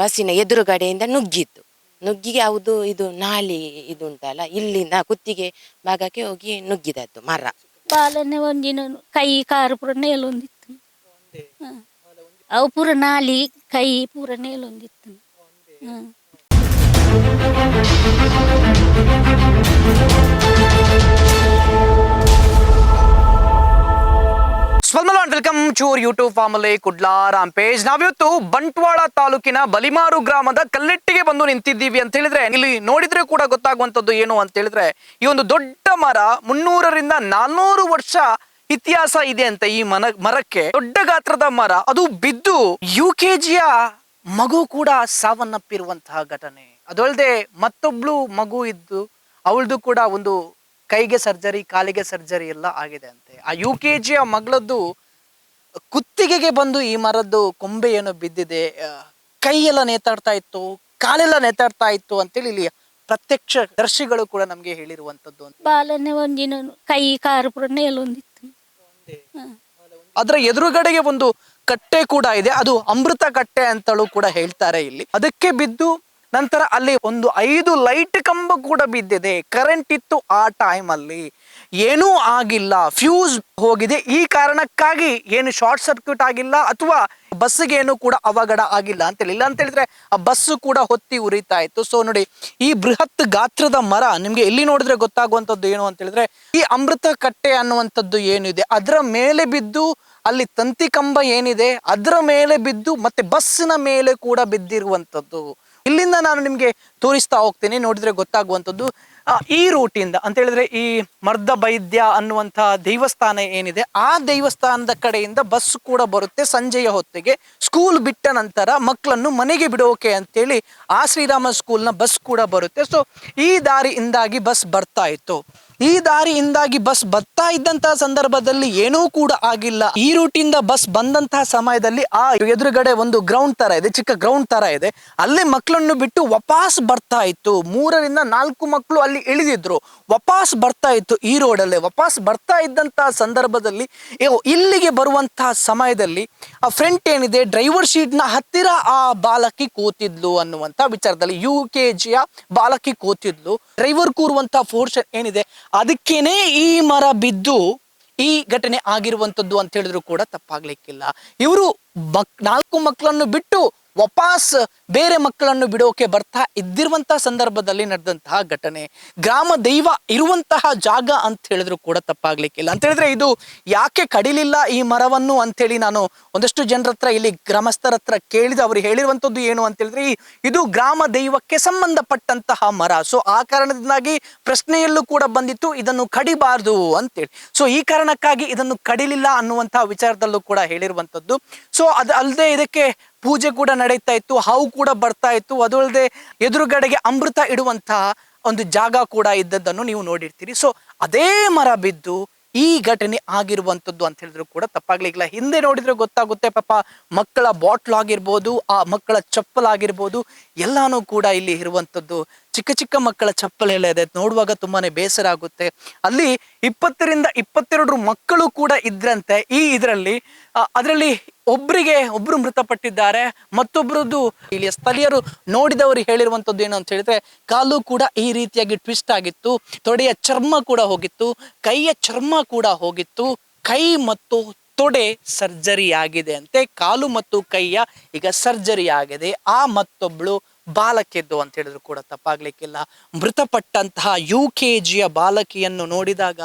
ಬಸ್ಸಿನ ಎದುರುಗಡೆಯಿಂದ ನುಗ್ಗಿತ್ತು. ನುಗ್ಗಿ ಯಾವುದು ಇದು ನಾಲಿ ಇದು ಉಂಟಲ್ಲ, ಇಲ್ಲಿಂದ ಕುತ್ತಿಗೆ ಭಾಗಕ್ಕೆ ಹೋಗಿ ನುಗ್ಗಿದದ್ದು ಮರ. ಬಾಲನೆ ಒಂದಿನ ಕೈ ಕಾರು ಪೂರ ನೇಲೊಂದಿತ್ತು. ಅವು ಪೂರ ನಾಲಿ ಕೈ ಪೂರ ನೇಲೊಂದಿತ್ತು. Welcome to YouTube family Kudlaram page. ನಾವಿವತ್ತು ಬಂಟ್ವಾಳ ತಾಲೂಕಿನ ಬಲಿಮಾರು ಗ್ರಾಮದ ಕಲ್ಲೆಟ್ಟಿಗೆ ಬಂದು ನಿಂತಿದ್ದೀವಿ ಅಂತ ಹೇಳಿದ್ರೆ, ಇಲ್ಲಿ ನೋಡಿದ್ರೆ ಕೂಡ ಗೊತ್ತಾಗುವಂತದ್ದು ಏನು ಅಂತ ಹೇಳಿದ್ರೆ, ಈ ಒಂದು ದೊಡ್ಡ ಮರ 300ರಿಂದ 400 ವರ್ಷ ಇತಿಹಾಸ ಇದೆ ಅಂತ. ಈ ಮರಕ್ಕೆ ದೊಡ್ಡ ಗಾತ್ರದ ಮರ, ಅದು ಬಿದ್ದು UKGಯ ಮಗು ಕೂಡ ಸಾವನ್ನಪ್ಪಿರುವಂತಹ ಘಟನೆ. ಅದಲ್ಲದೆ ಮತ್ತೊಬ್ಳು ಮಗು ಇದ್ದು ಅವಳದು ಕೂಡ ಒಂದು ಕೈಗೆ ಸರ್ಜರಿ, ಕಾಲಿಗೆ ಸರ್ಜರಿ ಎಲ್ಲ ಆಗಿದೆ ಅಂತೆ. ಆ UKGಯ ಮಗಳದ್ದು ಕುತ್ತಿಗೆಗೆ ಬಂದು ಈ ಮರದ್ದು ಕೊಂಬೆ ಏನೋ ಬಿದ್ದಿದೆ, ಕೈ ಎಲ್ಲ ನೇತಾಡ್ತಾ ಇತ್ತು, ಕಾಲೆಲ್ಲ ನೇತಾಡ್ತಾ ಇತ್ತು ಅಂತೇಳಿ ಇಲ್ಲಿ ಪ್ರತ್ಯಕ್ಷ ದರ್ಶಿಗಳು ಕೂಡ ನಮ್ಗೆ ಹೇಳಿರುವಂತದ್ದು. ಬಾಲನೆ ಒಂದಿನ ಕೈ ಕಾರು ಪೂರ ನೇಲೊಂದಿತ್ತು. ಅದರ ಎದುರುಗಡೆಗೆ ಒಂದು ಕಟ್ಟೆ ಕೂಡ ಇದೆ, ಅದು ಅಮೃತ ಕಟ್ಟೆ ಅಂತಲೂ ಕೂಡ ಹೇಳ್ತಾರೆ ಇಲ್ಲಿ. ಅದಕ್ಕೆ ಬಿದ್ದು ನಂತರ ಅಲ್ಲಿ ಒಂದು 5 ಲೈಟ್ ಕಂಬ ಕೂಡ ಬಿದ್ದಿದೆ. ಕರೆಂಟ್ ಇತ್ತು ಆ ಟೈಮ್ ಅಲ್ಲಿ, ಏನೂ ಆಗಿಲ್ಲ, ಫ್ಯೂಸ್ ಹೋಗಿದೆ. ಈ ಕಾರಣಕ್ಕಾಗಿ ಏನು ಶಾರ್ಟ್ ಸರ್ಕ್ಯೂಟ್ ಆಗಿಲ್ಲ ಅಥವಾ ಬಸ್ಸಿಗೆ ಏನು ಕೂಡ ಅವಘಡ ಆಗಿಲ್ಲ ಅಂತ ಹೇಳಿಲ್ಲ ಅಂತ ಹೇಳಿದ್ರೆ ಆ ಬಸ್ಸು ಕೂಡ ಹೊತ್ತಿ ಉರಿತಾ ಇತ್ತು. ಸೊ ನೋಡಿ, ಈ ಬೃಹತ್ ಗಾತ್ರದ ಮರ ನಿಮ್ಗೆ ಎಲ್ಲಿ ನೋಡಿದ್ರೆ ಗೊತ್ತಾಗುವಂತದ್ದು ಏನು ಅಂತ ಹೇಳಿದ್ರೆ, ಈ ಅಮೃತ ಕಟ್ಟೆ ಅನ್ನುವಂಥದ್ದು ಏನಿದೆ ಅದರ ಮೇಲೆ ಬಿದ್ದು, ಅಲ್ಲಿ ತಂತಿ ಕಂಬ ಏನಿದೆ ಅದರ ಮೇಲೆ ಬಿದ್ದು, ಮತ್ತೆ ಬಸ್ಸಿನ ಮೇಲೆ ಕೂಡ ಬಿದ್ದಿರುವಂತದ್ದು. ಇಲ್ಲಿಂದ ನಾನು ನಿಮ್ಗೆ ತೋರಿಸ್ತಾ ಹೋಗ್ತೇನೆ, ನೋಡಿದ್ರೆ ಗೊತ್ತಾಗುವಂಥದ್ದು. ಈ ರೂಟಿಂದ ಅಂತ ಹೇಳಿದ್ರೆ ಈ ಮರ್ದ ಬೈದ್ಯ ಅನ್ನುವಂಥ ದೇವಸ್ಥಾನ ಏನಿದೆ, ಆ ದೇವಸ್ಥಾನದ ಕಡೆಯಿಂದ ಬಸ್ ಕೂಡ ಬರುತ್ತೆ. ಸಂಜೆಯ ಹೊತ್ತಿಗೆ ಸ್ಕೂಲ್ ಬಿಟ್ಟ ನಂತರ ಮಕ್ಕಳನ್ನು ಮನೆಗೆ ಬಿಡೋಕೆ ಅಂತೇಳಿ ಆ ಶ್ರೀರಾಮ ಸ್ಕೂಲ್ನ ಬಸ್ ಕೂಡ ಬರುತ್ತೆ. ಸೊ ಈ ದಾರಿಯಿಂದಾಗಿ ಬಸ್ ಬರ್ತಾ ಇತ್ತು. ಈ ದಾರಿಯಿಂದಾಗಿ ಬಸ್ ಬರ್ತಾ ಇದ್ದಂತಹ ಸಂದರ್ಭದಲ್ಲಿ ಏನೂ ಕೂಡ ಆಗಿಲ್ಲ. ಈ ರೂಟಿಂದ ಬಸ್ ಬಂದಂತಹ ಸಮಯದಲ್ಲಿ ಆ ಎದುರುಗಡೆ ಒಂದು ಗ್ರೌಂಡ್ ತರ ಇದೆ, ಚಿಕ್ಕ ಗ್ರೌಂಡ್ ತರ ಇದೆ, ಅಲ್ಲೇ ಮಕ್ಕಳನ್ನು ಬಿಟ್ಟು ವಾಪಸ್ ಬರ್ತಾ ಇತ್ತು. 3ರಿಂದ 4 ಮಕ್ಕಳು ಅಲ್ಲಿ ಇಳಿದಿದ್ರು, ವಾಪಸ್ ಬರ್ತಾ ಇತ್ತು. ಈ ರೋಡಲ್ಲೇ ವಾಪಸ್ ಬರ್ತಾ ಇದ್ದಂತಹ ಸಂದರ್ಭದಲ್ಲಿ ಇಲ್ಲಿಗೆ ಬರುವಂತಹ ಸಮಯದಲ್ಲಿ ಆ ಫ್ರಂಟ್ ಏನಿದೆ ಡ್ರೈವರ್ ಶೀಟ್ ನ ಹತ್ತಿರ ಆ ಬಾಲಕಿ ಕೂತಿದ್ಲು ಅನ್ನುವಂತ ವಿಚಾರದಲ್ಲಿ, UKGಯ ಬಾಲಕಿ ಕೂತಿದ್ಲು. ಡ್ರೈವರ್ ಕೂರುವಂತಹ ಪೋರ್ಷನ್ ಏನಿದೆ ಅದಕ್ಕೇನೆ ಈ ಮರ ಬಿದ್ದು ಈ ಘಟನೆ ಆಗಿರುವಂತದ್ದು ಅಂತ ಹೇಳಿದ್ರು ಕೂಡ ತಪ್ಪಾಗ್ಲಿಕ್ಕಿಲ್ಲ. ಇವರು 4 ಮಕ್ಕಳನ್ನು ಬಿಟ್ಟು ವಾಪಸ್ ಬೇರೆ ಮಕ್ಕಳನ್ನು ಬಿಡೋಕೆ ಬರ್ತಾ ಇದ್ದಿರುವಂತಹ ಸಂದರ್ಭದಲ್ಲಿ ನಡೆದಂತಹ ಘಟನೆ. ಗ್ರಾಮ ದೈವ ಇರುವಂತಹ ಜಾಗ ಅಂತ ಹೇಳಿದ್ರು ಕೂಡ ತಪ್ಪಾಗ್ಲಿಕ್ಕಿಲ್ಲ. ಅಂತ ಹೇಳಿದ್ರೆ ಇದು ಯಾಕೆ ಕಡಿಲಿಲ್ಲ ಈ ಮರವನ್ನು ಅಂತೇಳಿ ನಾನು ಒಂದಷ್ಟು ಜನರ ಹತ್ರ, ಇಲ್ಲಿ ಗ್ರಾಮಸ್ಥರ ಹತ್ರ ಕೇಳಿದ, ಅವರು ಹೇಳಿರುವಂತದ್ದು ಏನು ಅಂತ ಹೇಳಿದ್ರೆ, ಇದು ಗ್ರಾಮ ದೈವಕ್ಕೆ ಸಂಬಂಧಪಟ್ಟಂತಹ ಮರ. ಸೊ ಆ ಕಾರಣದಿಂದಾಗಿ ಪ್ರಶ್ನೆಯಲ್ಲೂ ಕೂಡ ಬಂದಿತ್ತು ಇದನ್ನು ಕಡಿಬಾರ್ದು ಅಂತೇಳಿ. ಸೊ ಈ ಕಾರಣಕ್ಕಾಗಿ ಇದನ್ನು ಕಡಿಲಿಲ್ಲ ಅನ್ನುವಂತಹ ವಿಚಾರದಲ್ಲೂ ಕೂಡ ಹೇಳಿರುವಂತದ್ದು. ಸೊ ಅದು ಅಲ್ಲದೆ ಇದಕ್ಕೆ ಪೂಜೆ ಕೂಡ ನಡೀತಾ ಇತ್ತು, ಹಾವು ಕೂಡ ಬರ್ತಾ ಇತ್ತು. ಅದು ಅಲ್ಲದೆ ಎದುರುಗಡೆಗೆ ಅಮೃತ ಇಡುವಂತಹ ಒಂದು ಜಾಗ ಕೂಡ ಇದ್ದದ್ದನ್ನು ನೀವು ನೋಡಿರ್ತೀರಿ. ಸೊ ಅದೇ ಮರ ಬಿದ್ದು ಈ ಘಟನೆ ಆಗಿರುವಂತದ್ದು ಅಂತ ಹೇಳಿದ್ರು ಕೂಡ ತಪ್ಪಾಗ್ಲಿಕ್ಕಿಲ್ಲ. ಹಿಂದೆ ನೋಡಿದ್ರೆ ಗೊತ್ತಾಗುತ್ತೆ, ಪಾಪ ಮಕ್ಕಳ ಬಾಟ್ಲ್ ಆಗಿರ್ಬೋದು, ಆ ಮಕ್ಕಳ ಚಪ್ಪಲ್ ಆಗಿರ್ಬೋದು, ಎಲ್ಲಾನು ಕೂಡ ಇಲ್ಲಿ ಇರುವಂತದ್ದು. ಚಿಕ್ಕ ಚಿಕ್ಕ ಮಕ್ಕಳ ಚಪ್ಪಲೆಲ್ಲ ಇದೆ, ನೋಡುವಾಗ ತುಂಬಾನೇ ಬೇಸರ ಆಗುತ್ತೆ. ಅಲ್ಲಿ 20ರಿಂದ 22 ಮಕ್ಕಳು ಕೂಡ ಇದ್ರಂತೆ ಈ ಅದರಲ್ಲಿ ಒಬ್ರು ಮೃತಪಟ್ಟಿದ್ದಾರೆ. ಮತ್ತೊಬ್ಬರದ್ದು ಇಲ್ಲಿ ಸ್ಥಳೀಯರು ನೋಡಿದವರು ಹೇಳಿರುವಂತದ್ದು ಏನು ಅಂತ ಹೇಳಿದ್ರೆ, ಕಾಲು ಕೂಡ ಈ ರೀತಿಯಾಗಿ ಟ್ವಿಸ್ಟ್ ಆಗಿತ್ತು, ತೊಡೆಯ ಚರ್ಮ ಕೂಡ ಹೋಗಿತ್ತು, ಕೈಯ ಚರ್ಮ ಕೂಡ ಹೋಗಿತ್ತು, ಕೈ ಮತ್ತು ತೊಡೆ ಸರ್ಜರಿ ಆಗಿದೆ ಅಂತೆ. ಕಾಲು ಮತ್ತು ಕೈಯ ಈಗ ಸರ್ಜರಿ ಆಗಿದೆ. ಆ ಮತ್ತೊಬ್ಳು ಬಾಲಕಿದ್ದು ಅಂತ ಹೇಳಿದ್ರು ಕೂಡ ತಪ್ಪಾಗ್ಲಿಕ್ಕಿಲ್ಲ. ಮೃತಪಟ್ಟಂತಹ UKGಯ ಬಾಲಕಿಯನ್ನು ನೋಡಿದಾಗ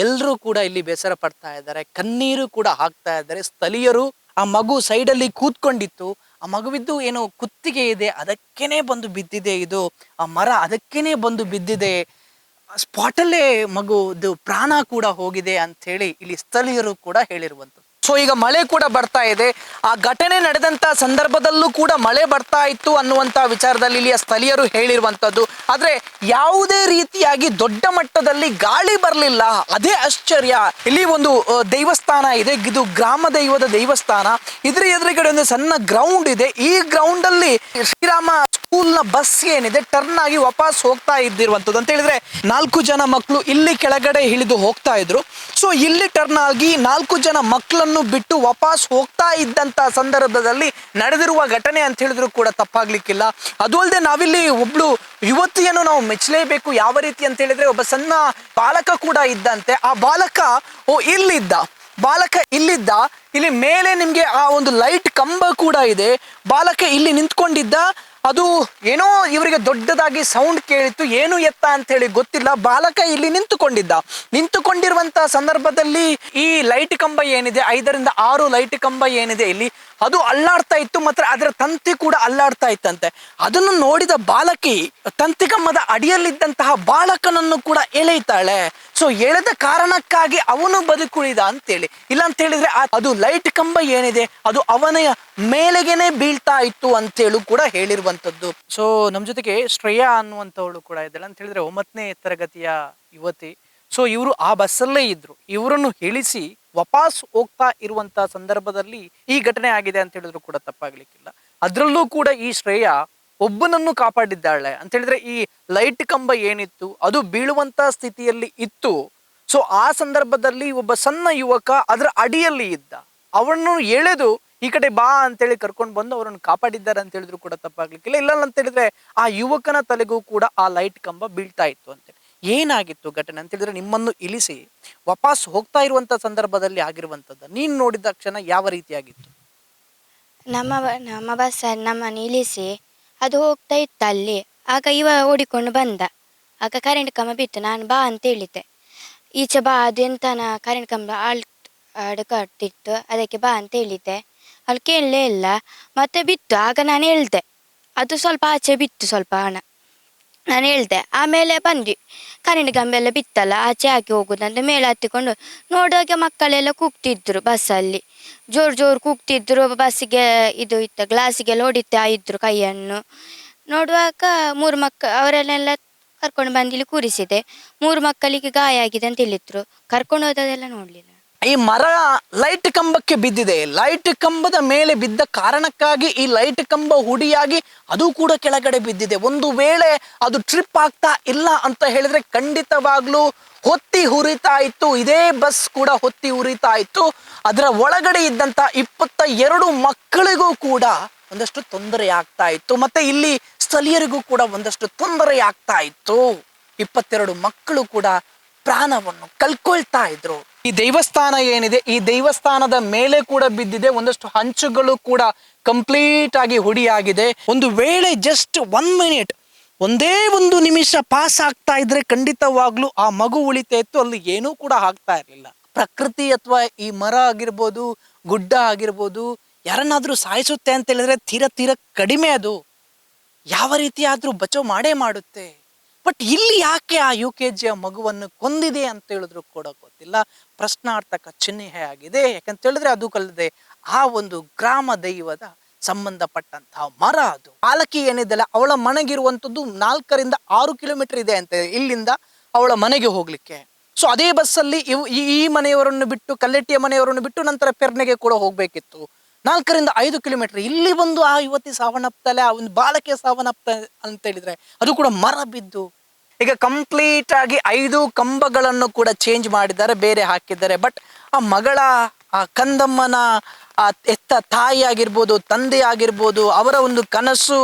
ಎಲ್ಲರೂ ಕೂಡ ಇಲ್ಲಿ ಬೇಸರ ಪಡ್ತಾ ಇದ್ದಾರೆ, ಕಣ್ಣೀರು ಕೂಡ ಹಾಕ್ತಾ ಇದ್ದಾರೆ. ಸ್ಥಳೀಯರು ಆ ಮಗು ಸೈಡಲ್ಲಿ ಕೂತ್ಕೊಂಡಿತ್ತು, ಆ ಮಗುವಿದ್ದು ಏನೋ ಕುತ್ತಿಗೆ ಇದೆ, ಅದಕ್ಕೇನೆ ಬಂದು ಬಿದ್ದಿದೆ, ಇದು ಆ ಮರ ಅದಕ್ಕೇನೆ ಬಂದು ಬಿದ್ದಿದೆ, ಸ್ಪಾಟಲ್ಲೇ ಮಗುದು ಪ್ರಾಣ ಕೂಡ ಹೋಗಿದೆ ಅಂತ ಹೇಳಿ ಇಲ್ಲಿ ಸ್ಥಳೀಯರು ಕೂಡ ಹೇಳಿರುವಂಥದ್ದು. ಸೊ ಈಗ ಮಳೆ ಕೂಡ ಬರ್ತಾ ಇದೆ. ಆ ಘಟನೆ ನಡೆದಂತ ಸಂದರ್ಭದಲ್ಲೂ ಕೂಡ ಮಳೆ ಬರ್ತಾ ಇತ್ತು ಅನ್ನುವಂತ ವಿಚಾರದಲ್ಲಿ ಇಲ್ಲಿಯ ಸ್ಥಳೀಯರು ಹೇಳಿರುವಂತದ್ದು. ಆದ್ರೆ ಯಾವುದೇ ರೀತಿಯಾಗಿ ದೊಡ್ಡ ಮಟ್ಟದಲ್ಲಿ ಗಾಳಿ ಬರಲಿಲ್ಲ, ಅದೇ ಆಶ್ಚರ್ಯ. ಇಲ್ಲಿ ಒಂದು ದೇವಸ್ಥಾನ ಇದೆ, ಇದು ಗ್ರಾಮ ದೈವದ ದೇವಸ್ಥಾನ. ಇದ್ರ ಎದುರುಗಡೆ ಒಂದು ಸಣ್ಣ ಗ್ರೌಂಡ್ ಇದೆ. ಈ ಗ್ರೌಂಡ್ ಅಲ್ಲಿ ಶ್ರೀರಾಮ ಸ್ಕೂಲ್ನ ಬಸ್ ಏನಿದೆ ಟರ್ನ್ ಆಗಿ ವಾಪಸ್ ಹೋಗ್ತಾ ಇದ್ದಿರುವಂಥದ್ದು. ಅಂತ ಹೇಳಿದ್ರೆ 4 ಜನ ಮಕ್ಕಳು ಇಲ್ಲಿ ಕೆಳಗಡೆ ಇಳಿದು ಹೋಗ್ತಾ ಇದ್ರು. ಸೊ ಇಲ್ಲಿ ಟರ್ನ್ ಆಗಿ 4 ಜನ ಮಕ್ಕಳನ್ನು ಬಿಟ್ಟು ವಾಪಸ್ ಹೋಗ್ತಾ ಇದ್ದಂತ ಸಂದರ್ಭದಲ್ಲಿ ನಡೆದಿರುವ ಘಟನೆ ಅಂತ ಹೇಳಿದ್ರು ಕೂಡ ತಪ್ಪಾಗ್ಲಿಕ್ಕಿಲ್ಲ. ಅದು ಅಲ್ಲದೆ ನಾವಿಲ್ಲಿ ಒಬ್ಳು ಯುವತಿಯನ್ನು ನಾವು ಮೆಚ್ಚಲೇಬೇಕು. ಯಾವ ರೀತಿ ಅಂತ ಹೇಳಿದ್ರೆ ಒಬ್ಬ ಸಣ್ಣ ಬಾಲಕ ಕೂಡ ಇದ್ದಂತೆ. ಆ ಬಾಲಕ ಇಲ್ಲಿದ್ದ ಇಲ್ಲಿ ಮೇಲೆ ನಿಮ್ಗೆ ಆ ಒಂದು ಲೈಟ್ ಕಂಬ ಕೂಡ ಇದೆ. ಬಾಲಕ ಇಲ್ಲಿ ನಿಂತ್ಕೊಂಡಿದ್ದ. ಅದು ಏನೋ ಇವರಿಗೆ ದೊಡ್ಡದಾಗಿ ಸೌಂಡ್ ಕೇಳಿತ್ತು, ಏನು ಎತ್ತ ಅಂತ ಹೇಳಿ ಗೊತ್ತಿಲ್ಲ. ಬಾಲಕ ಇಲ್ಲಿ ನಿಂತುಕೊಂಡಿರುವಂತ ಸಂದರ್ಭದಲ್ಲಿ ಈ ಲೈಟ್ ಕಂಬ ಏನಿದೆ 5ರಿಂದ 6 ಲೈಟ್ ಕಂಬ ಏನಿದೆ ಇಲ್ಲಿ ಅದು ಅಲ್ಲಾಡ್ತಾ ಇತ್ತು. ಮತ್ತೆ ಅದರ ತಂತಿ ಕೂಡ ಅಲ್ಲಾಡ್ತಾ ಇತ್ತಂತೆ. ಅದನ್ನು ನೋಡಿದ ಬಾಲಕಿ ತಂತಿ ಕಂಬದ ಅಡಿಯಲ್ಲಿದ್ದಂತಹ ಬಾಲಕನನ್ನು ಕೂಡ ಎಳೆಯುತ್ತಾಳೆ. ಸೊ ಎಳೆದ ಕಾರಣಕ್ಕಾಗಿ ಅವನು ಬದುಕುಳಿದ ಅಂತೇಳಿ. ಇಲ್ಲ ಅಂತ ಹೇಳಿದ್ರೆ ಅದು ಲೈಟ್ ಕಂಬ ಏನಿದೆ ಅದು ಅವನ ಮೇಲೆಗೆನೆ ಬೀಳ್ತಾ ಇತ್ತು ಅಂತೇಳಿ ಕೂಡ ಹೇಳಿರುವಂತದ್ದು. ಸೊ ನಮ್ ಜೊತೆಗೆ ಶ್ರೇಯಾ ಅನ್ನುವಂಥವಳು ಕೂಡ ಇದ್ದಾಳೆ. ಅಂತ ಹೇಳಿದ್ರೆ 9ನೇ ತರಗತಿಯ ಯುವತಿ. ಸೊ ಇವರು ಆ ಬಸ್ಸಲ್ಲೇ ಇದ್ರು. ಇವರನ್ನು ಇಳಿಸಿ ವಾಪಸ್ ಹೋಗ್ತಾ ಇರುವಂತ ಸಂದರ್ಭದಲ್ಲಿ ಈ ಘಟನೆ ಆಗಿದೆ ಅಂತ ಹೇಳಿದ್ರು ಕೂಡ ತಪ್ಪಾಗ್ಲಿಕ್ಕಿಲ್ಲ. ಅದ್ರಲ್ಲೂ ಕೂಡ ಈ ಶ್ರೇಯಾ ಒಬ್ಬನನ್ನು ಕಾಪಾಡಿದ್ದಾಳೆ. ಅಂತ ಹೇಳಿದ್ರೆ ಈ ಲೈಟ್ ಕಂಬ ಏನಿತ್ತು ಅದು ಬೀಳುವಂತ ಸ್ಥಿತಿಯಲ್ಲಿ ಇತ್ತು. ಸೊ ಆ ಸಂದರ್ಭದಲ್ಲಿ ಒಬ್ಬ ಸಣ್ಣ ಯುವಕ ಅದರ ಅಡಿಯಲ್ಲಿ ಇದ್ದ. ಅವನನ್ನು ಎಳೆದು ಈ ಕಡೆ ಬಾ ಅಂತೇಳಿ ಕರ್ಕೊಂಡು ಬಂದು ಅವರನ್ನು ಕಾಪಾಡಿದ್ದಾರೆ ಅಂತ ಹೇಳಿದ್ರು ಕೂಡ ತಪ್ಪಾಗ್ಲಿಕ್ಕಿಲ್ಲ. ಇಲ್ಲ ಅಂತ ಹೇಳಿದ್ರೆ ಆ ಯುವಕನ ತಲೆಗೂ ಕೂಡ ಆ ಲೈಟ್ ಕಂಬ ಬೀಳ್ತಾ ಇತ್ತು ಅಂತೇಳಿ. ಏನಾಗಿತ್ತು ಘಟನೆ ಅಂತ ಹೇಳಿದ್ರೆ ನಿಮ್ಮನ್ನು ಇಳಿಸಿ ವಾಪಸ್ ಹೋಗ್ತಾ ಇರುವಂತ ಸಂದರ್ಭದಲ್ಲಿ ಆಗಿರುವಂತದ್ದು ನೀನ್ ನೋಡಿದ ಕ್ಷಣ ಯಾವ ರೀತಿಯಾಗಿತ್ತು? ನಮ್ಮ ಬಸ್ಸಲ್ಲಿ ನಮ್ಮನ್ನು ಇಳಿಸಿ ಅದು ಹೋಗ್ತಾ ಇತ್ತು ಅಲ್ಲಿ. ಆಗ ಇವ ಓಡಿಕೊಂಡು ಬಂದ. ಆಗ ಕರೆಂಟ್ ಕಂಬ ಬಿತ್ತು. ನಾನು ಬಾ ಅಂತ ಹೇಳಿದ್ದೆ. ಈಚೆ ಬಾ, ಅದು ಎಂತನ ಕರೆಂಟ್ ಕಂಬ ಅಡ್ಕಟ್ಟಿತ್ತು, ಅದಕ್ಕೆ ಬಾ ಅಂತ ಹೇಳಿದ್ದೆ. ಅಲ್ಲಿ ಕೇಳಲೇ ಇಲ್ಲ, ಮತ್ತೆ ಬಿತ್ತು. ಆಗ ನಾನು ಹೇಳ್ದೆ, ಅದು ಸ್ವಲ್ಪ ಆಚೆ ಬಿತ್ತು ಸ್ವಲ್ಪ ಹಣ. ನಾನು ಹೇಳ್ದೆ, ಆಮೇಲೆ ಬಂದ್ವಿ. ಕರೆಂಟ್ ಕಂಬ ಎಲ್ಲ ಬಿತ್ತಲ್ಲ, ಆಚೆ ಹಾಕಿ ಹೋಗುದಂತ ಮೇಲೆ ಹತ್ತಿಕೊಂಡು ನೋಡುವಾಗ ಮಕ್ಕಳೆಲ್ಲ ಕೂಗ್ತಿದ್ರು ಬಸ್ಸಲ್ಲಿ. ಜೋರು ಕೂಗ್ತಿದ್ರು. ಬಸ್ಸಿಗೆ ಇದು ಇತ್ತು, ಗ್ಲಾಸಿಗೆಲ್ಲ ಹೊಡಿತಾ ಇದ್ರು ಕೈಯನ್ನು. ನೋಡುವಾಗ 3 ಅವರನ್ನೆಲ್ಲ ಕರ್ಕೊಂಡು ಬಂದು ಇಲ್ಲಿ ಕೂರಿಸಿದೆ. 3 ಮಕ್ಕಳಿಗೆ ಗಾಯ ಆಗಿದೆ ಅಂತ ಹೇಳಿದ್ರು. ಕರ್ಕೊಂಡು ಹೋದದೆಲ್ಲ ನೋಡಲಿಲ್ಲ. ಈ ಮರ ಲೈಟ್ ಕಂಬಕ್ಕೆ ಬಿದ್ದಿದೆ. ಲೈಟ್ ಕಂಬದ ಮೇಲೆ ಬಿದ್ದ ಕಾರಣಕ್ಕಾಗಿ ಈ ಲೈಟ್ ಕಂಬ ಹುಡಿಯಾಗಿ ಅದು ಕೂಡ ಕೆಳಗಡೆ ಬಿದ್ದಿದೆ. ಒಂದು ವೇಳೆ ಅದು ಟ್ರಿಪ್ ಆಗ್ತಾ ಇಲ್ಲ ಅಂತ ಹೇಳಿದ್ರೆ ಖಂಡಿತವಾಗ್ಲೂ ಹೊತ್ತಿ ಉರಿತಾ ಇತ್ತು. ಇದೇ ಬಸ್ ಕೂಡ ಹೊತ್ತಿ ಉರಿತಾ ಇತ್ತು. ಅದರ ಒಳಗಡೆ ಇದ್ದಂತ 22 ಮಕ್ಕಳಿಗೂ ಕೂಡ ಒಂದಷ್ಟು ತೊಂದರೆ ಆಗ್ತಾ ಇತ್ತು. ಮತ್ತೆ ಇಲ್ಲಿ ಸ್ಥಳೀಯರಿಗೂ ಕೂಡ ಒಂದಷ್ಟು ತೊಂದರೆ ಆಗ್ತಾ ಇತ್ತು. 22 ಮಕ್ಕಳು ಕೂಡ ಪ್ರಾಣವನ್ನು ಕಳ್ಕೊಳ್ತಾ ಇದ್ರು. ಈ ದೇವಸ್ಥಾನ ಏನಿದೆ ಈ ದೇವಸ್ಥಾನದ ಮೇಲೆ ಕೂಡ ಬಿದ್ದಿದೆ. ಒಂದಷ್ಟು ಹಂಚುಗಳು ಕೂಡ ಕಂಪ್ಲೀಟ್ ಆಗಿ ಹುಡಿಯಾಗಿದೆ. ಒಂದು ವೇಳೆ ಜಸ್ಟ್ 1 ಮಿನಿಟ್, ಒಂದೇ ಒಂದು ನಿಮಿಷ ಪಾಸ್ ಆಗ್ತಾ ಇದ್ರೆ ಖಂಡಿತವಾಗ್ಲೂ ಆ ಮಗು ಉಳಿತಾ ಇತ್ತು. ಅಲ್ಲಿ ಏನೂ ಕೂಡ ಆಗ್ತಾ ಇರಲಿಲ್ಲ. ಪ್ರಕೃತಿ ಅಥವಾ ಈ ಮರ ಆಗಿರ್ಬೋದು, ಗುಡ್ಡ ಆಗಿರ್ಬೋದು, ಯಾರನ್ನಾದ್ರೂ ಸಾಯಿಸುತ್ತೆ ಅಂತ ಹೇಳಿದ್ರೆ ತೀರ ಕಡಿಮೆ. ಅದು ಯಾವ ರೀತಿ ಆದ್ರೂ ಬಚಾವ್ ಮಾಡೇ ಮಾಡುತ್ತೆ. ಬಟ್ ಇಲ್ಲಿ ಯಾಕೆ ಆ UKG ಮಗುವನ್ನು ಕೊಂದಿದೆ ಅಂತ ಹೇಳಿದ್ರು ಕೂಡ ಗೊತ್ತಿಲ್ಲ. ಪ್ರಶ್ನಾರ್ಥಕ ಚಿಹ್ನೆ ಆಗಿದೆ. ಯಾಕಂತ ಹೇಳಿದ್ರೆ ಅದು ಕಲ್ಲದೆ ಆ ಒಂದು ಗ್ರಾಮ ದೈವದ ಸಂಬಂಧಪಟ್ಟಂತಹ ಮರ. ಅದು ಬಾಲಕಿ ಏನಿದೆಲ್ಲ ಅವಳ ಮನೆಗಿರುವಂಥದ್ದು 4ರಿಂದ 6 ಕಿಲೋಮೀಟರ್ ಇದೆ ಅಂತ ಇಲ್ಲಿಂದ ಅವಳ ಮನೆಗೆ ಹೋಗ್ಲಿಕ್ಕೆ. ಸೊ ಅದೇ ಬಸ್ಸಲ್ಲಿ ಈ ಮನೆಯವರನ್ನು ಬಿಟ್ಟು, ಕಲ್ಲೆಟ್ಟಿಯ ಮನೆಯವರನ್ನು ಬಿಟ್ಟು ನಂತರ ಪೆರ್ನೆಗೆ ಕೂಡ ಹೋಗ್ಬೇಕಿತ್ತು. 4ರಿಂದ 5 ಕಿಲೋಮೀಟರ್. ಇಲ್ಲಿ ಬಂದು ಆ ಯುವತಿ ಸಾವನ್ನಪ್ತಾಳೆ, ಆ ಒಂದು ಬಾಲಕಿಯ ಸಾವನ್ನಪ್ತಾಳೆ ಅಂತ ಹೇಳಿದ್ರೆ ಅದು ಕೂಡ ಮರ ಬಿದ್ದು. ಈಗ ಕಂಪ್ಲೀಟ್ ಆಗಿ 5 ಕಂಬಗಳನ್ನು ಕೂಡ ಚೇಂಜ್ ಮಾಡಿದ್ದಾರೆ, ಬೇರೆ ಹಾಕಿದ್ದಾರೆ. ಬಟ್ ಆ ಮಗಳ, ಆ ಕಂದಮ್ಮನ ಆ ಎತ್ತ ತಾಯಿ ಆಗಿರ್ಬೋದು, ತಂದೆ ಆಗಿರ್ಬೋದು, ಅವರ ಒಂದು ಕನಸು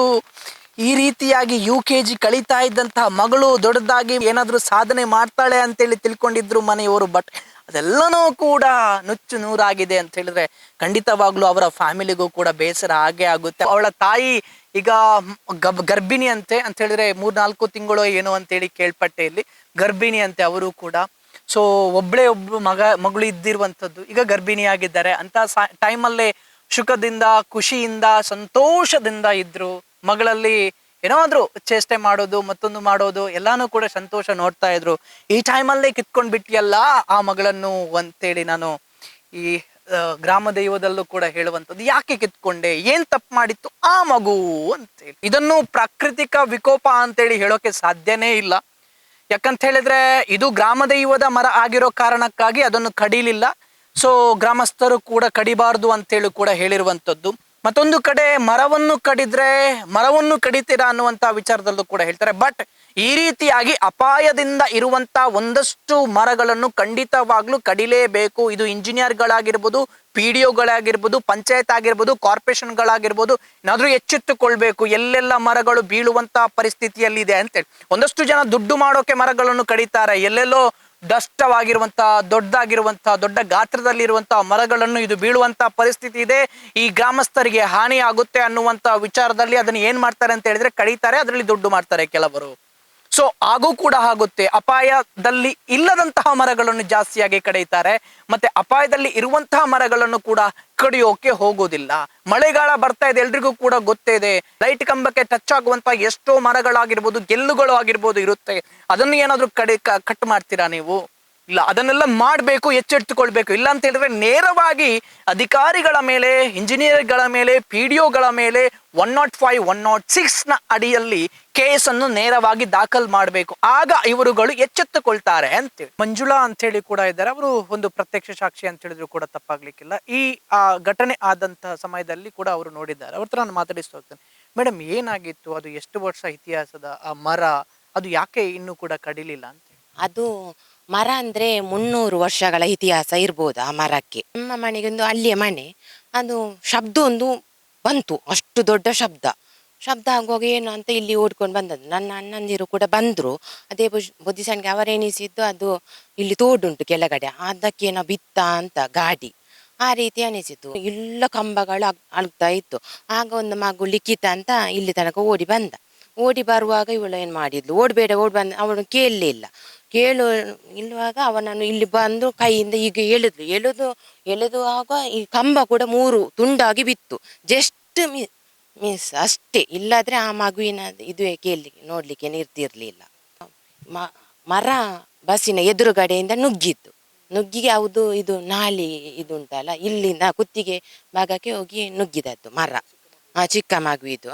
ಈ ರೀತಿಯಾಗಿ UKG ಕಳೀತಾ ಇದ್ದಂತಹ ಮಗಳು ದೊಡ್ಡದಾಗಿ ಏನಾದ್ರೂ ಸಾಧನೆ ಮಾಡ್ತಾಳೆ ಅಂತೇಳಿ ತಿಳ್ಕೊಂಡಿದ್ರು ಮನೆಯವರು. ಬಟ್ ಅದೆಲ್ಲನೂ ಕೂಡ ನುಚ್ಚು ನೂರಾಗಿದೆ ಅಂತ ಹೇಳಿದ್ರೆ ಖಂಡಿತವಾಗ್ಲೂ ಅವರ ಫ್ಯಾಮಿಲಿಗೂ ಕೂಡ ಬೇಸರ ಆಗೇ ಆಗುತ್ತೆ. ಅವಳ ತಾಯಿ ಈಗ ಗರ್ಭಿಣಿ ಅಂತೆ ಅಂತ ಹೇಳಿದ್ರೆ 3-4 ತಿಂಗಳು ಏನೋ ಅಂತೇಳಿ ಕೇಳ್ಪಟ್ಟೆ. ಇಲ್ಲಿ ಗರ್ಭಿಣಿ ಅಂತೆ ಅವರು ಕೂಡ. ಸೊ ಒಬ್ಳು ಮಗಳು ಇದ್ದಿರುವಂಥದ್ದು ಈಗ ಗರ್ಭಿಣಿಯಾಗಿದ್ದಾರೆ ಅಂತ ಟೈಮಲ್ಲೇ ಸುಖದಿಂದ, ಖುಷಿಯಿಂದ, ಸಂತೋಷದಿಂದ ಇದ್ರು. ಮಗಳಲ್ಲಿ ಏನಾದ್ರೂ ಚೇಷ್ಟೆ ಮಾಡೋದು, ಮತ್ತೊಂದು ಮಾಡೋದು ಎಲ್ಲಾನು ಕೂಡ ಸಂತೋಷ ನೋಡ್ತಾ ಇದ್ರು. ಈ ಟೈಮಲ್ಲೇ ಕಿತ್ಕೊಂಡ್ ಬಿಟ್ಟಿಯಲ್ಲ ಆ ಮಗಳನ್ನು ಅಂತೇಳಿ ನಾನು ಈ ಗ್ರಾಮ ದೈವದಲ್ಲೂ ಕೂಡ ಹೇಳುವಂಥದ್ದು. ಯಾಕೆ ಕಿತ್ಕೊಂಡೆ, ಏನ್ ತಪ್ಪು ಮಾಡಿತ್ತು ಆ ಮಗು ಅಂತೇಳಿ. ಇದನ್ನು ಪ್ರಾಕೃತಿಕ ವಿಕೋಪ ಅಂತೇಳಿ ಹೇಳೋಕೆ ಸಾಧ್ಯನೇ ಇಲ್ಲ. ಯಾಕಂತ ಹೇಳಿದ್ರೆ ಇದು ಗ್ರಾಮ ದೈವದ ಮರ ಆಗಿರೋ ಕಾರಣಕ್ಕಾಗಿ ಅದನ್ನು ಕಡಿಲಿಲ್ಲ. ಸೊ ಗ್ರಾಮಸ್ಥರು ಕೂಡ ಕಡಿಬಾರ್ದು ಅಂತೇಳಿ ಕೂಡ ಹೇಳಿರುವಂಥದ್ದು. ಮತ್ತೊಂದು ಕಡೆ ಮರವನ್ನು ಕಡಿದ್ರೆ ಮರವನ್ನು ಕಡಿತೀರಾ ಅನ್ನುವಂತ ವಿಚಾರದಲ್ಲೂ ಕೂಡ ಹೇಳ್ತಾರೆ. ಬಟ್ ಈ ರೀತಿಯಾಗಿ ಅಪಾಯದಿಂದ ಇರುವಂತ ಒಂದಷ್ಟು ಮರಗಳನ್ನು ಖಂಡಿತವಾಗ್ಲೂ ಕಡಿಲೇಬೇಕು. ಇದು ಇಂಜಿನಿಯರ್ಗಳಾಗಿರ್ಬೋದು, PDOಗಳಾಗಿರ್ಬೋದು, ಪಂಚಾಯತ್ ಆಗಿರ್ಬೋದು, ಕಾರ್ಪೊರೇಷನ್ಗಳಾಗಿರ್ಬೋದು, ಏನಾದ್ರೂ ಎಚ್ಚೆತ್ತುಕೊಳ್ಬೇಕು. ಎಲ್ಲೆಲ್ಲ ಮರಗಳು ಬೀಳುವಂತ ಪರಿಸ್ಥಿತಿಯಲ್ಲಿದೆ ಅಂತೇಳಿ. ಒಂದಷ್ಟು ಜನ ದುಡ್ಡು ಮಾಡೋಕೆ ಮರಗಳನ್ನು ಕಡಿತಾರೆ. ಎಲ್ಲೆಲ್ಲೋ ದಷ್ಟವಾಗಿರುವಂತಹ ದೊಡ್ಡ ಗಾತ್ರದಲ್ಲಿರುವಂತಹ ಮರಗಳನ್ನು ಇದು ಬೀಳುವಂತ ಪರಿಸ್ಥಿತಿ ಇದೆ. ಈ ಗ್ರಾಮಸ್ಥರಿಗೆ ಹಾನಿ ಆಗುತ್ತೆ ಅನ್ನುವಂತ ವಿಚಾರದಲ್ಲಿ ಅದನ್ನ ಏನ್ ಮಾಡ್ತಾರೆ ಅಂತ ಹೇಳಿದ್ರೆ ಕಡಿತಾರೆ, ಅದರಲ್ಲಿ ದುಡ್ಡು ಮಾಡ್ತಾರೆ ಕೆಲವರು. ಸೊ ಹಾಗೂ ಕೂಡ ಆಗುತ್ತೆ. ಅಪಾಯದಲ್ಲಿ ಇಲ್ಲದಂತಹ ಮರಗಳನ್ನು ಜಾಸ್ತಿಯಾಗಿ ಕಡಿತಾರೆ, ಮತ್ತೆ ಅಪಾಯದಲ್ಲಿ ಇರುವಂತಹ ಮರಗಳನ್ನು ಕೂಡ ಕಡಿಯೋಕೆ ಹೋಗೋದಿಲ್ಲ. ಮಳೆಗಾಲ ಬರ್ತಾ ಇದೆ, ಎಲ್ರಿಗೂ ಕೂಡ ಗೊತ್ತೇ ಇದೆ. ಲೈಟ್ ಕಂಬಕ್ಕೆ ಟಚ್ ಆಗುವಂತಹ ಎಷ್ಟೋ ಮರಗಳಾಗಿರ್ಬೋದು, ಗೆಲ್ಲುಗಳು ಆಗಿರ್ಬೋದು ಇರುತ್ತೆ. ಅದನ್ನು ಏನಾದ್ರೂ ಕಟ್ ಮಾಡ್ತೀರಾ ನೀವು? ಇಲ್ಲ, ಅದನ್ನೆಲ್ಲ ಮಾಡಬೇಕು, ಎಚ್ಚೆತ್ತುಕೊಳ್ಬೇಕು. ಇಲ್ಲ ಅಂತ ಹೇಳಿದ್ರೆ ನೇರವಾಗಿ ಅಧಿಕಾರಿಗಳ ಮೇಲೆ, ಇಂಜಿನಿಯರ್ಗಳ ಮೇಲೆ, PDOಗಳ ಮೇಲೆ 105, 106 ನ ಅಡಿಯಲ್ಲಿ ಕೇಸನ್ನು ನೇರವಾಗಿ ದಾಖಲು ಮಾಡಬೇಕು. ಆಗ ಇವರುಗಳು ಎಚ್ಚೆತ್ತುಕೊಳ್ತಾರೆ ಅಂತೇಳಿ. ಮಂಜುಳಾ ಅಂತ ಹೇಳಿ ಕೂಡ ಇದ್ದಾರೆ. ಅವರು ಒಂದು ಪ್ರತ್ಯಕ್ಷ ಸಾಕ್ಷಿ ಅಂತ ಹೇಳಿದ್ರು ಕೂಡ ತಪ್ಪಾಗ್ಲಿಕ್ಕಿಲ್ಲ. ಈ ಘಟನೆ ಆದಂತಹ ಸಮಯದಲ್ಲಿ ಕೂಡ ಅವರು ನೋಡಿದ್ದಾರೆ. ಅವ್ರ ಹತ್ರ ನಾನು ಮಾತಾಡಿಸ್ತಾ ಹೋಗ್ತೇನೆ. ಮೇಡಮ್, ಏನಾಗಿತ್ತು? ಅದು ಎಷ್ಟು ವರ್ಷ ಇತಿಹಾಸದ ಆ ಮರ, ಅದು ಯಾಕೆ ಇನ್ನೂ ಕೂಡ ಕಡಿಲಿಲ್ಲ ಅಂತ? ಅದು ಮರ ಅಂದರೆ 300 ವರ್ಷಗಳ ಇತಿಹಾಸ ಇರ್ಬೋದು ಆ ಮರಕ್ಕೆ. ನಮ್ಮ ಮನೆಗೊಂದು ಅಲ್ಲಿಯ ಮನೆ, ಅದು ಶಬ್ದ ಒಂದು ಬಂತು, ಅಷ್ಟು ದೊಡ್ಡ ಶಬ್ದ ಆಗುವಾಗ ಏನು ಅಂತ ಇಲ್ಲಿ ಓಡ್ಕೊಂಡು ಬಂದದ್ದು. ನನ್ನ ಅಣ್ಣಂದಿರು ಕೂಡ ಬಂದರು. ಅದೇ ಬುದ್ಧಿಸಣ್ಣಿಗೆ ಅವರೆನಿಸಿದ್ದು ಅದು ಇಲ್ಲಿ ತೋಡುಂಟು ಕೆಳಗಡೆ, ಅದಕ್ಕೇನೋ ಬಿತ್ತ ಅಂತ ಗಾಡಿ, ಆ ರೀತಿ ಅನಿಸಿತು. ಎಲ್ಲ ಕಂಬಗಳು ಅಳ್ತಾ ಇತ್ತು. ಆಗ ಒಂದು ಮಗು ಲಿಖಿತ ಅಂತ ಇಲ್ಲಿ ತನಕ ಓಡಿ ಬರುವಾಗ ಇವಳು ಏನು ಮಾಡಿದ್ಲು, ಓಡಿ ಬಂದು ಅವನು ಕೇಳಲಿಲ್ಲ. ಇಲ್ಲುವಾಗ ಅವನನ್ನು ಇಲ್ಲಿ ಬಂದು ಕೈಯಿಂದ ಈಗ ಎಳೆದು ಆಗ ಈ ಕಂಬ ಕೂಡ 3 ತುಂಡಾಗಿ ಬಿತ್ತು. ಜಸ್ಟ್ ಮಿಸ್ ಅಷ್ಟೇ. ಇಲ್ಲಾದ್ರೆ ಆ ಮಗುವಿನ ಇದುವೇ ನೋಡ್ಲಿಕ್ಕೆ ನಿರ್ತಿರ್ಲಿಲ್ಲ. ಮರ ಬಸ್ಸಿನ ಎದುರುಗಡೆಯಿಂದ ನುಗ್ಗಿಗೆ ಹೌದು, ಇದು ನಾಲಿ ಇದುಂಟಲ್ಲ, ಇಲ್ಲಿಂದ ಕುತ್ತಿಗೆ ಭಾಗಕ್ಕೆ ಹೋಗಿ ನುಗ್ಗಿದದ್ದು ಮರ. ಚಿಕ್ಕ ಮಗುವಿದು.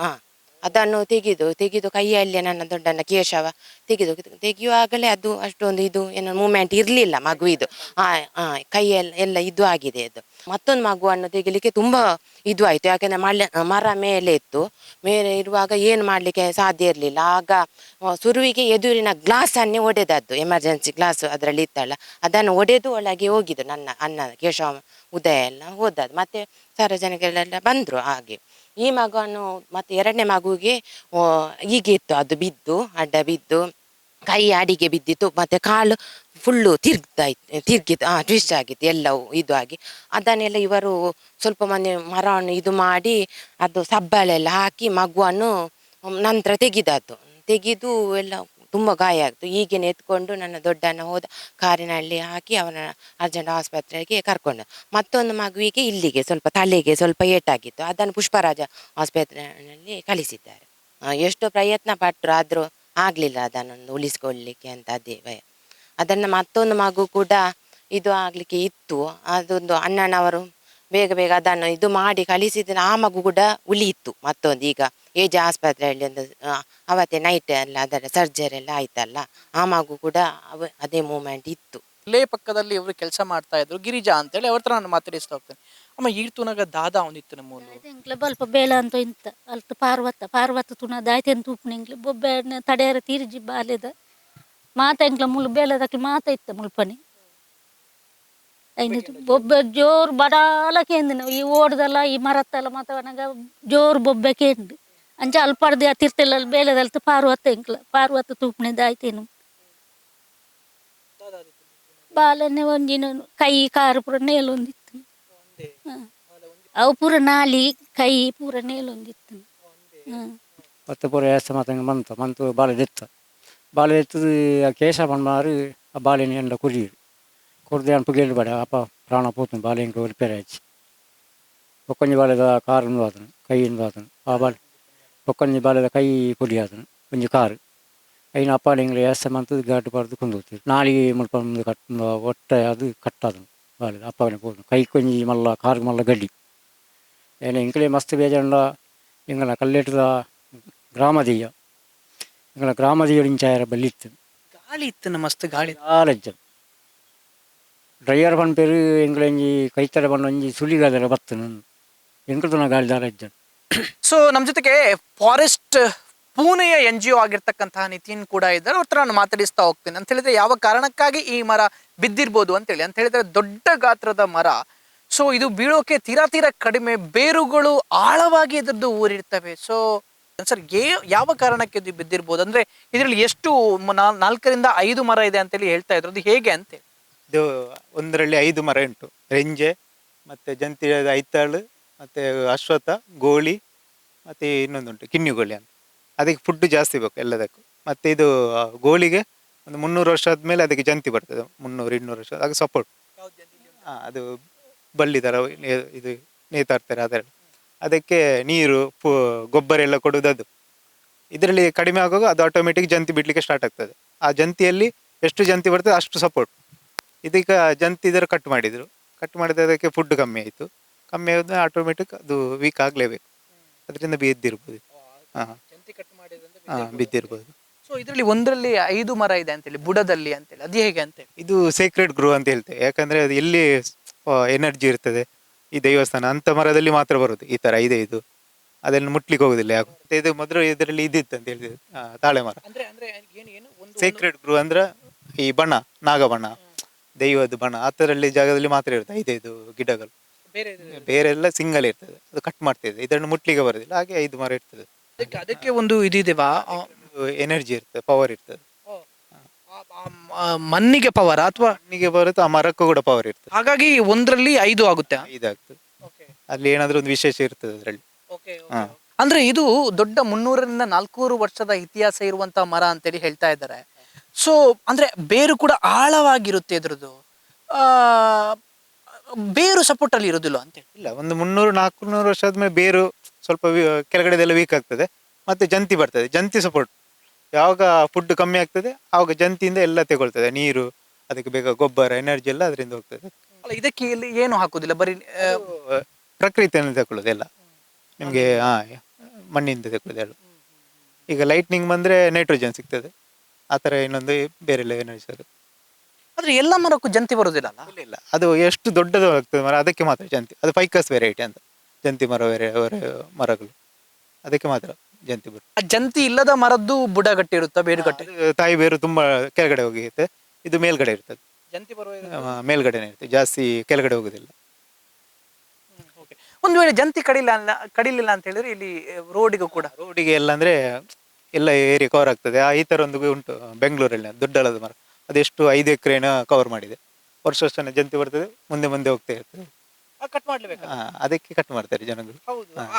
ಅದನ್ನು ತೆಗೆದು ಕೈಯಲ್ಲಿ ನನ್ನ ದೊಡ್ಡಣ್ಣ ಕೇಶವ ತೆಗೆಯುವಾಗಲೇ ಅದು ಅಷ್ಟೊಂದು ಇದು ಏನೋ ಮೂಮೆಂಟ್ ಇರಲಿಲ್ಲ ಮಗುವಿದು. ಕೈಯೆಲ್ಲ ಇದು ಆಗಿದೆ ಅದು. ಮತ್ತೊಂದು ಮಗುವನ್ನು ತೆಗಿಲಿಕ್ಕೆ ತುಂಬ ಇದು ಆಯಿತು. ಯಾಕೆಂದರೆ ಮರ ಮೇಲೆ ಇತ್ತು. ಮೇಲೆ ಇರುವಾಗ ಏನು ಮಾಡಲಿಕ್ಕೆ ಸಾಧ್ಯ ಇರಲಿಲ್ಲ. ಆಗ ಸುರುವಿಗೆ ಎದುರಿನ ಗ್ಲಾಸನ್ನೇ ಒಡೆದದ್ದು, ಎಮರ್ಜೆನ್ಸಿ ಗ್ಲಾಸ್ ಅದರಲ್ಲಿ ಇತ್ತಲ್ಲ, ಅದನ್ನು ಒಡೆದು ಒಳಗೆ ಹೋಗಿದ್ದು. ನನ್ನ ಅಣ್ಣ ಕೇಶವ ಉದಯ ಎಲ್ಲ ಹೋದದ್ದು. ಮತ್ತು ಸಾರ್ವಜನಿಕರೆಲ್ಲ ಬಂದರು. ಹಾಗೆ ಈ ಮಗುವನ್ನು ಮತ್ತೆ 2ನೇ ಮಗುವಿಗೆ ಹೀಗೆ ಇತ್ತು, ಅದು ಅಡ್ಡ ಬಿದ್ದು ಕೈ ಅಡಿಗೆ ಬಿದ್ದಿತ್ತು. ಮತ್ತು ಕಾಲು ಫುಲ್ಲು ತಿರ್ಗಿತ್ತು, ಟ್ವಿಸ್ಟ್ ಆಗಿತ್ತು ಎಲ್ಲವೂ ಇದು ಆಗಿ. ಅದನ್ನೆಲ್ಲ ಇವರು ಸ್ವಲ್ಪ ಮಂದಿ ಮರವನ್ನು ಇದು ಮಾಡಿ ಅದು ಸಬ್ಬಲೆಲ್ಲ ಹಾಕಿ ಮಗುವನ್ನು ನಂತರ ತೆಗೆದು ಎಲ್ಲ ತುಂಬ ಗಾಯ ಆಗ್ತು. ಈಗೇನೆ ಎತ್ಕೊಂಡು ನನ್ನ ದೊಡ್ಡಣ್ಣ ಹೋದ, ಕಾರಿನಲ್ಲಿ ಹಾಕಿ ಅವನ ಅರ್ಜೆಂಟ್ ಆಸ್ಪತ್ರೆಗೆ ಕರ್ಕೊಂಡು. ಮತ್ತೊಂದು ಮಗುವಿಗೆ ಇಲ್ಲಿಗೆ ಸ್ವಲ್ಪ ತಲೆಗೆ ಸ್ವಲ್ಪ ಏಟಾಗಿತ್ತು. ಅದನ್ನು ಪುಷ್ಪರಾಜ ಆಸ್ಪತ್ರೆಯಲ್ಲಿ ಕಳಿಸಿದ್ದಾರೆ. ಎಷ್ಟೋ ಪ್ರಯತ್ನ ಪಟ್ಟರು, ಆದರೂ ಆಗಲಿಲ್ಲ ಅದನ್ನೊಂದು ಉಳಿಸ್ಕೊಳ್ಳಿಕ್ಕೆ ಅಂತ. ಅದೇ ಭಯ. ಅದನ್ನು ಮತ್ತೊಂದು ಮಗು ಕೂಡ ಇದು ಆಗಲಿಕ್ಕೆ ಇತ್ತು. ಅದೊಂದು ಅಣ್ಣನವರು ಬೇಗ ಅದನ್ನು ಇದು ಮಾಡಿ ಕಳಿಸಿದ್ರೆ ಆ ಮಗು ಕೂಡ ಉಳಿಯಿತ್ತು. ಮತ್ತೊಂದು ಈಗ ಏಜ್ ಆಸ್ಪತ್ರೆಯಲ್ಲಿ ಒಂದು ಅವತ್ತೇ ನೈಟ್ ಎಲ್ಲ ಅದರ ಸರ್ಜರಿ ಎಲ್ಲ ಆಯ್ತಲ್ಲ, ಆ ಮಗು ಕೂಡ ಅದೇ ಮೂಮೆಂಟ್ ಇತ್ತು. ಇಲ್ಲೇ ಪಕ್ಕದಲ್ಲಿ ಇವರು ಕೆಲಸ ಮಾಡ್ತಾ ಇದ್ರು, ಗಿರಿಜಾ ಅಂತೇಳಿ. ಅವ್ರ ಹತ್ರ ನಾನು ಮಾತಾಡಿಸ್ತಾ ಹೋಗ್ತೇನೆ. ಅಮ್ಮ, ಈರ್ತುನಾಗ ದಾದ ಒಂದಿತ್ತು ನಮ್ಮ ಬಲ್ಪ ಬೇಲ ಅಂತ ಇಂತ ಅಲ್ತ ಪಾರ್ವತ ತುನ ದಾಯ್ತೆನ್ ತೂಪುನಿಂಗ್ಲ ಬೊಬ್ಬೆ ತಡೆಯರ ತೀರ್ಜಿ ಬಾಲೆದ ಮಾತ ಮುಳು ಬೇಲದಕ್ಕೆ ಮಾತ ಇತ್ತ ಮುಲ್ಪನಿ ಐನಿತ್ತು ಬೊಬ್ಬೆ ಜೋರು ಬಡಾಲ ಕೇಂದ್ರ ಈ ಓಡ್ದಲ್ಲ ಈ ಮರತ್ತಲ್ಲ ಮಾತವನಾಗ ಜೋರು ಬೊಬ್ಬೆ ಕೇಂದ್ರ ಅಂಚ ಅಲ್ಪಡ್ದು ತಿರ್ತೆಲ್ಲ ಬೇಲೆದಲ್ತ ಪಾರ್ವತ ತೂಪನೆ ದಾಯ್ತೇನು ಬಾಲನೆ ಒಂದಿನ ಕೈ ಕಾರು ಪೂರ ನೇಲೊಂದಿತ್ತು. ಅವು ಪೂರ ನಾಲಿ ಕೈ ಪೂರ ನೇಲೊಂದಿತ್ತು. ಮತ್ತೆ ಪೂರ ಎಷ್ಟ ಮಂತು ಬಾಳೆ ಎತ್ತದು ಕೇಶ ಬಂದ್ಮಾರು ಆ ಬಾಳೆನ ಎಂಡ ಕುರಿಯಿರು ಕುರ್ದು ಅನ್ಪು ಗೆಲ್ಬೇಡ ಅಪ್ಪ ಪ್ರಾಣ ಪೋತು ಬಾಳೆ ಇಂಕ ರಿಪೇರ್ ಹಚ್ಚಿ ಒಕ್ಕೊಂಜಿ ಬಾಳೆದ ಕಾರು ಆತನು ಕೈಯಿಂದ ಆತನು ಆ ಬಾಳೆ ಒಕ್ಕೊಂಜಿ ಬಾಳೆದ ಕೈ ಕುಡಿ ಆತನು ಒಂಜಿ ಕಾರು ಐನ ಅಪ್ಪಾಡಿ ಇಂಗ್ಲ ಎಷ್ಟ ಮಂತು ಗಾಟು ಪಡ್ದು ಕುಂದೋಗ್ತೀವಿ ನಾಲಿಗೆ ಮುಲ್ಪ ಒಟ್ಟೆ ಅದು ಕಟ್ಟಾದನು ಬಾಳೆ ಅಪ್ಪನೇ ಪೋತು ಕೈ ಕೊಂಜಿ ಮಲ್ಲ ಕಾರು ಮಲ್ಲ ಗಡ್ಡಿ ಏನ ಇಂಕಲೇ ಮಸ್ತ್ ಬೇಜಂಡ ಇಂಗಲ ಕಲ್ಲೆಟ್ಟದ ಗ್ರಾಮದೀಯ ಇಂಗಲ ಗ್ರಾಮದೀಯ ಇಂಚಾಯರ ಬಲ್ಲಿತ್ತು ಗಾಳಿ ಇತ್ತು, ಮಸ್ತ್ ಗಾಳಿ ಆಲಜ್ಜ ಡ್ರೈವರ್ ಪನ್ಪೇರು ಎಂಗ್ಲ ಒಂಜಿ ಕೈತಡ ಬಣ್ಣ ಒಂಜಿ ಸುಲಿಗಾದರ ಬತ್ತನು ಎಂಕುಲ್ತನ ಗಾಳಿ ದಾರ ಇಜ್ಜ. ಸೊ ನಮ್ಮ ಜೊತೆಗೆ ಫಾರೆಸ್ಟ್ ಪೂನೆಯ NGO ಆಗಿರ್ತಕ್ಕಂತಹ ನಿತಿನ್ ಕೂಡ ಇದ್ದಾರೆ. ಅವ್ರ ಹತ್ರ ನಾನು ಮಾತಾಡಿಸ್ತಾ ಹೋಗ್ತೀನಿ. ಅಂತ ಹೇಳಿದ್ರೆ ಯಾವ ಕಾರಣಕ್ಕಾಗಿ ಈ ಮರ ಬಿದ್ದಿರ್ಬೋದು ಅಂತೇಳಿ. ಅಂತ ಹೇಳಿದ್ರೆ ದೊಡ್ಡ ಗಾತ್ರದ ಮರ. ಸೊ ಇದು ಬೀಳೋಕೆ ತೀರಾ ಕಡಿಮೆ, ಬೇರುಗಳು ಆಳವಾಗಿ ಇದ್ರದ್ದು ಊರಿರ್ತವೆ. ಸೊ ಸರ್, ಯಾವ ಕಾರಣಕ್ಕೆ ಇದು ಬಿದ್ದಿರ್ಬೋದು ಅಂದ್ರೆ ಇದರಲ್ಲಿ ಎಷ್ಟು 4 ರಿಂದ 5 ಮರ ಇದೆ ಅಂತೇಳಿ ಹೇಳ್ತಾ ಇದ್ರು, ಅದು ಹೇಗೆ ಅಂತ? ಇದು ಒಂದರಲ್ಲಿ 5 ಮರ ಉಂಟು. ರೆಂಜೆ, ಮತ್ತೆ ಜಂತಿ ಐತಾಳು, ಮತ್ತೆ ಅಶ್ವತ್ಥ, ಗೋಳಿ, ಮತ್ತೆ ಇನ್ನೊಂದುಂಟು ಕಿನ್ನಿಗೋಳಿ ಅಂತ. ಅದಕ್ಕೆ ಫುಡ್ ಜಾಸ್ತಿ ಬೇಕು ಎಲ್ಲದಕ್ಕೂ. ಮತ್ತೆ ಇದು ಗೋಳಿಗೆ ಒಂದು 300 ವರ್ಷ ಆದ್ಮೇಲೆ ಅದಕ್ಕೆ ಜಂತಿ ಬರ್ತದೆ, 300-200 ವರ್ಷ. ಆಗ ಸಪೋರ್ಟ್, ಅದು ಬಳ್ಳಿ ಥರ ಇದು ನೇತಾಡ್ತಾರೆ ಅದರಲ್ಲಿ. ಅದಕ್ಕೆ ನೀರು ಗೊಬ್ಬರ ಎಲ್ಲ ಕೊಡುವುದು ಅದು. ಇದರಲ್ಲಿ ಕಡಿಮೆ ಆಗುವಾಗ ಅದು ಆಟೋಮೆಟಿಕ್ ಜಂತಿ ಬಿಡಲಿಕ್ಕೆ ಸ್ಟಾರ್ಟ್ ಆಗ್ತದೆ. ಆ ಜಂತಿಯಲ್ಲಿ ಎಷ್ಟು ಜಂತಿ ಬರ್ತದೆ ಅಷ್ಟು ಸಪೋರ್ಟ್. ಇದೀಗ ಜಂತಿ ಇದರ ಕಟ್ ಮಾಡಿದರು. ಕಟ್ ಮಾಡಿದ ಅದಕ್ಕೆ ಫುಡ್ ಕಮ್ಮಿ ಆಯಿತು. ಕಮ್ಮಿ ಆದ್ರೆ ಆಟೋಮೆಟಿಕ್ ಅದು ವೀಕ್ ಆಗಲೇಬೇಕು. ಅದರಿಂದ ಬಿದ್ದಿರ್ಬೋದು. ಬಿದ್ದಿರ್ಬೋದು. ಸೊ ಇದರಲ್ಲಿ ಒಂದರಲ್ಲಿ 5 ಮರ ಇದೆ ಅಂತೇಳಿ, ಬುಡದಲ್ಲಿ ಅಂತೇಳಿ, ಅದು ಹೇಗೆ ಅಂತೇಳಿ? ಇದು ಸೇಕ್ರೆಡ್ ಗ್ರೋ ಅಂತ ಹೇಳ್ತೇವೆ. ಯಾಕಂದ್ರೆ ಅದು ಎಲ್ಲಿ ಎನರ್ಜಿ ಇರ್ತದೆ, ಈ ದೇವಸ್ಥಾನ ಅಂತ ಮರದಲ್ಲಿ ಮಾತ್ರ ಬರುದು ಈ ತರ ಇದೆ. ಇದು ಅದನ್ನು ಮುಟ್ಲಿಕ್ಕೆ ಹೋಗುದಿಲ್ಲ ಯಾಕೆ. ಇದು ಮೊದಲು ಇದರಲ್ಲಿ ಇದಿತ್ತು ಅಂತ ಹೇಳಿದ್ರು, ತಾಳೆ ಮರ. ಸೇಕ್ರೆಡ್ ಗ್ರೋ ಅಂದ್ರೆ ಈ ಬಣ, ನಾಗಬಣ, ದೈವದ ಬಣ, ಆ ತರಲ್ಲಿ ಜಾಗದಲ್ಲಿ ಮಾತ್ರ ಇರುತ್ತೆ 5 ಗಿಡಗಳು. ಬೇರೆ ಎಲ್ಲ ಸಿಂಗಲ್ ಇರ್ತದೆ, ಅದು ಕಟ್ ಮಾಡ್ತಿದೆ. ಇದನ್ನು ಮುಟ್ಲಿಕ್ಕೆ ಬರೋದಿಲ್ಲ, ಹಾಗೆ 5 ಮರ ಇರ್ತದೆ. ಅದಕ್ಕೆ ಒಂದು ಇದಿದೆವಾ, ಎನರ್ಜಿ ಇರ್ತದೆ, ಪವರ್ ಇರ್ತದೆ. ಮಣ್ಣಿಗೆ ಪವರ್ ಅಥವಾ ಮಣ್ಣಿಗೆ ಬರುತ್ತೆ, ಆ ಮರಕ್ಕೂ ಕೂಡ ಪವರ್ ಇರ್ತದೆ. ಹಾಗಾಗಿ ಒಂದರಲ್ಲಿ 5 ಆಗುತ್ತೆ. 5 ಆಗ್ತದೆ. ಅಲ್ಲಿ ಏನಾದ್ರೂ ಒಂದು ವಿಶೇಷ ಇರ್ತದೆ ಅದರಲ್ಲಿ. ಅಂದ್ರೆ ಇದು ದೊಡ್ಡ 300 ರಿಂದ 400 ವರ್ಷದ ಇತಿಹಾಸ ಇರುವಂತಹ ಮರ ಅಂತೇಳಿ ಹೇಳ್ತಾ ಇದ್ದಾರೆ. ಸೊ ಅಂದ್ರೆ ಬೇರು ಕೂಡ ಆಳವಾಗಿರುತ್ತೆ ಇದ್ರದ್ದು. ಬೇರು ಸಪೋರ್ಟ್ ಅಲ್ಲಿ ಇರೋದಿಲ್ಲ ಅಂತ ಇಲ್ಲ, ಒಂದು 300-400 ವರ್ಷ ಆದ್ಮೇಲೆ ಬೇರು ಸ್ವಲ್ಪ ಕೆಳಗಡೆದೆಲ್ಲ ವೀಕ್ ಆಗ್ತದೆ. ಮತ್ತೆ ಜಂತಿ ಬರ್ತದೆ, ಜಂತಿ ಸಪೋರ್ಟ್. ಯಾವಾಗ ಫುಡ್ ಕಮ್ಮಿ ಆಗ್ತದೆ ಆವಾಗ ಜಂತಿಯಿಂದ ಎಲ್ಲ ತಗೊಳ್ತದೆ, ನೀರು, ಅದಕ್ಕೆ ಬೇಕಾದ ಗೊಬ್ಬರ, ಎನರ್ಜಿ ಎಲ್ಲ ಅದರಿಂದ ಹೋಗ್ತದೆ. ಅಲ್ಲ, ಇದಕ್ಕೆ ಇಲ್ಲಿ ಏನು ಹಾಕುದಿಲ್ಲ, ಬರೀ ಪ್ರಕೃತಿಯನ್ನು ತಗೊಳ್ಳೋದು ಎಲ್ಲ ನಿಮಗೆ. ಮಣ್ಣಿಂದ ತಗೊಳ್ಳೋದು ಎಲ್ಲ. ಈಗ ಲೈಟ್ನಿಂಗ್ ಬಂದ್ರೆ ನೈಟ್ರೋಜನ್ ಸಿಗ್ತದೆ, ಆ ಥರ ಇನ್ನೊಂದು ಬೇರೆ ಎನರ್ಜಿ ಸಿಗುತ್ತೆ. ಆದ್ರೆ ಎಲ್ಲ ಮರಕ್ಕೂ ಜಂತಿ ಬರುದಿಲ್ಲ. ಇಲ್ಲ, ಅದು ಎಷ್ಟು ದೊಡ್ಡದು ಆಗ್ತದೆ ಮರ ಅದಕ್ಕೆ ಮಾತ್ರ ಜಂತಿ. ಅದು ಫೈಕಸ್ ವೆರೈಟಿ ಅಂತ, ಜಂತಿ ಮರ ಮರಗಳು, ಅದಕ್ಕೆ ಮಾತ್ರ ಜಂತಿ ಬರುತ್ತೆ. ಆ ಜಂತಿ ಇಲ್ಲದ ಮರದ್ದು ಬುಡ ಗಟ್ಟಿ ಇರುತ್ತಾ, ಬೇರು ಗಟ್ಟಿ? ತಾಯಿ ಬೇರು ತುಂಬಾ ಕೆಳಗಡೆ ಹೋಗಿರುತ್ತೆ, ಇದು ಮೇಲ್ಗಡೆ ಇರ್ತದೆ. ಜಂತಿ ಮೇಲ್ಗಡೆನೆ ಇರುತ್ತೆ, ಜಾಸ್ತಿ ಕೆಳಗಡೆ ಹೋಗುದಿಲ್ಲ. ಒಂದು ವೇಳೆ ಜಂತಿ ಕಡಿಲಿಲ್ಲ ಅಂತ ಹೇಳಿದ್ರೆ ಇಲ್ಲಿ ರೋಡಿಗೂ ಕೂಡ, ರೋಡಿಗೆ ಎಲ್ಲ ಅಂದ್ರೆ ಎಲ್ಲ ಏರಿಯಾ ಕವರ್ ಆಗ್ತದೆ. ಈ ತರ ಒಂದು ಉಂಟು ಬೆಂಗಳೂರಲ್ಲಿ, ದೊಡ್ಡಳದ ಮರ, ಅದೆಷ್ಟು 5 ಎಕರೆನ ಕವರ್ ಮಾಡಿದೆ. ವರ್ಷ ಜಂತಿ ಬರ್ತದೆ, ಮುಂದೆ ಹೋಗ್ತಾ ಇರ್ತದೆ. ಕಟ್ ಮಾಡ್ಲೇಬೇಕು. ಅದಕ್ಕೆ ಕಟ್ ಮಾಡ್ತಾರೆ ಜನಗಳು.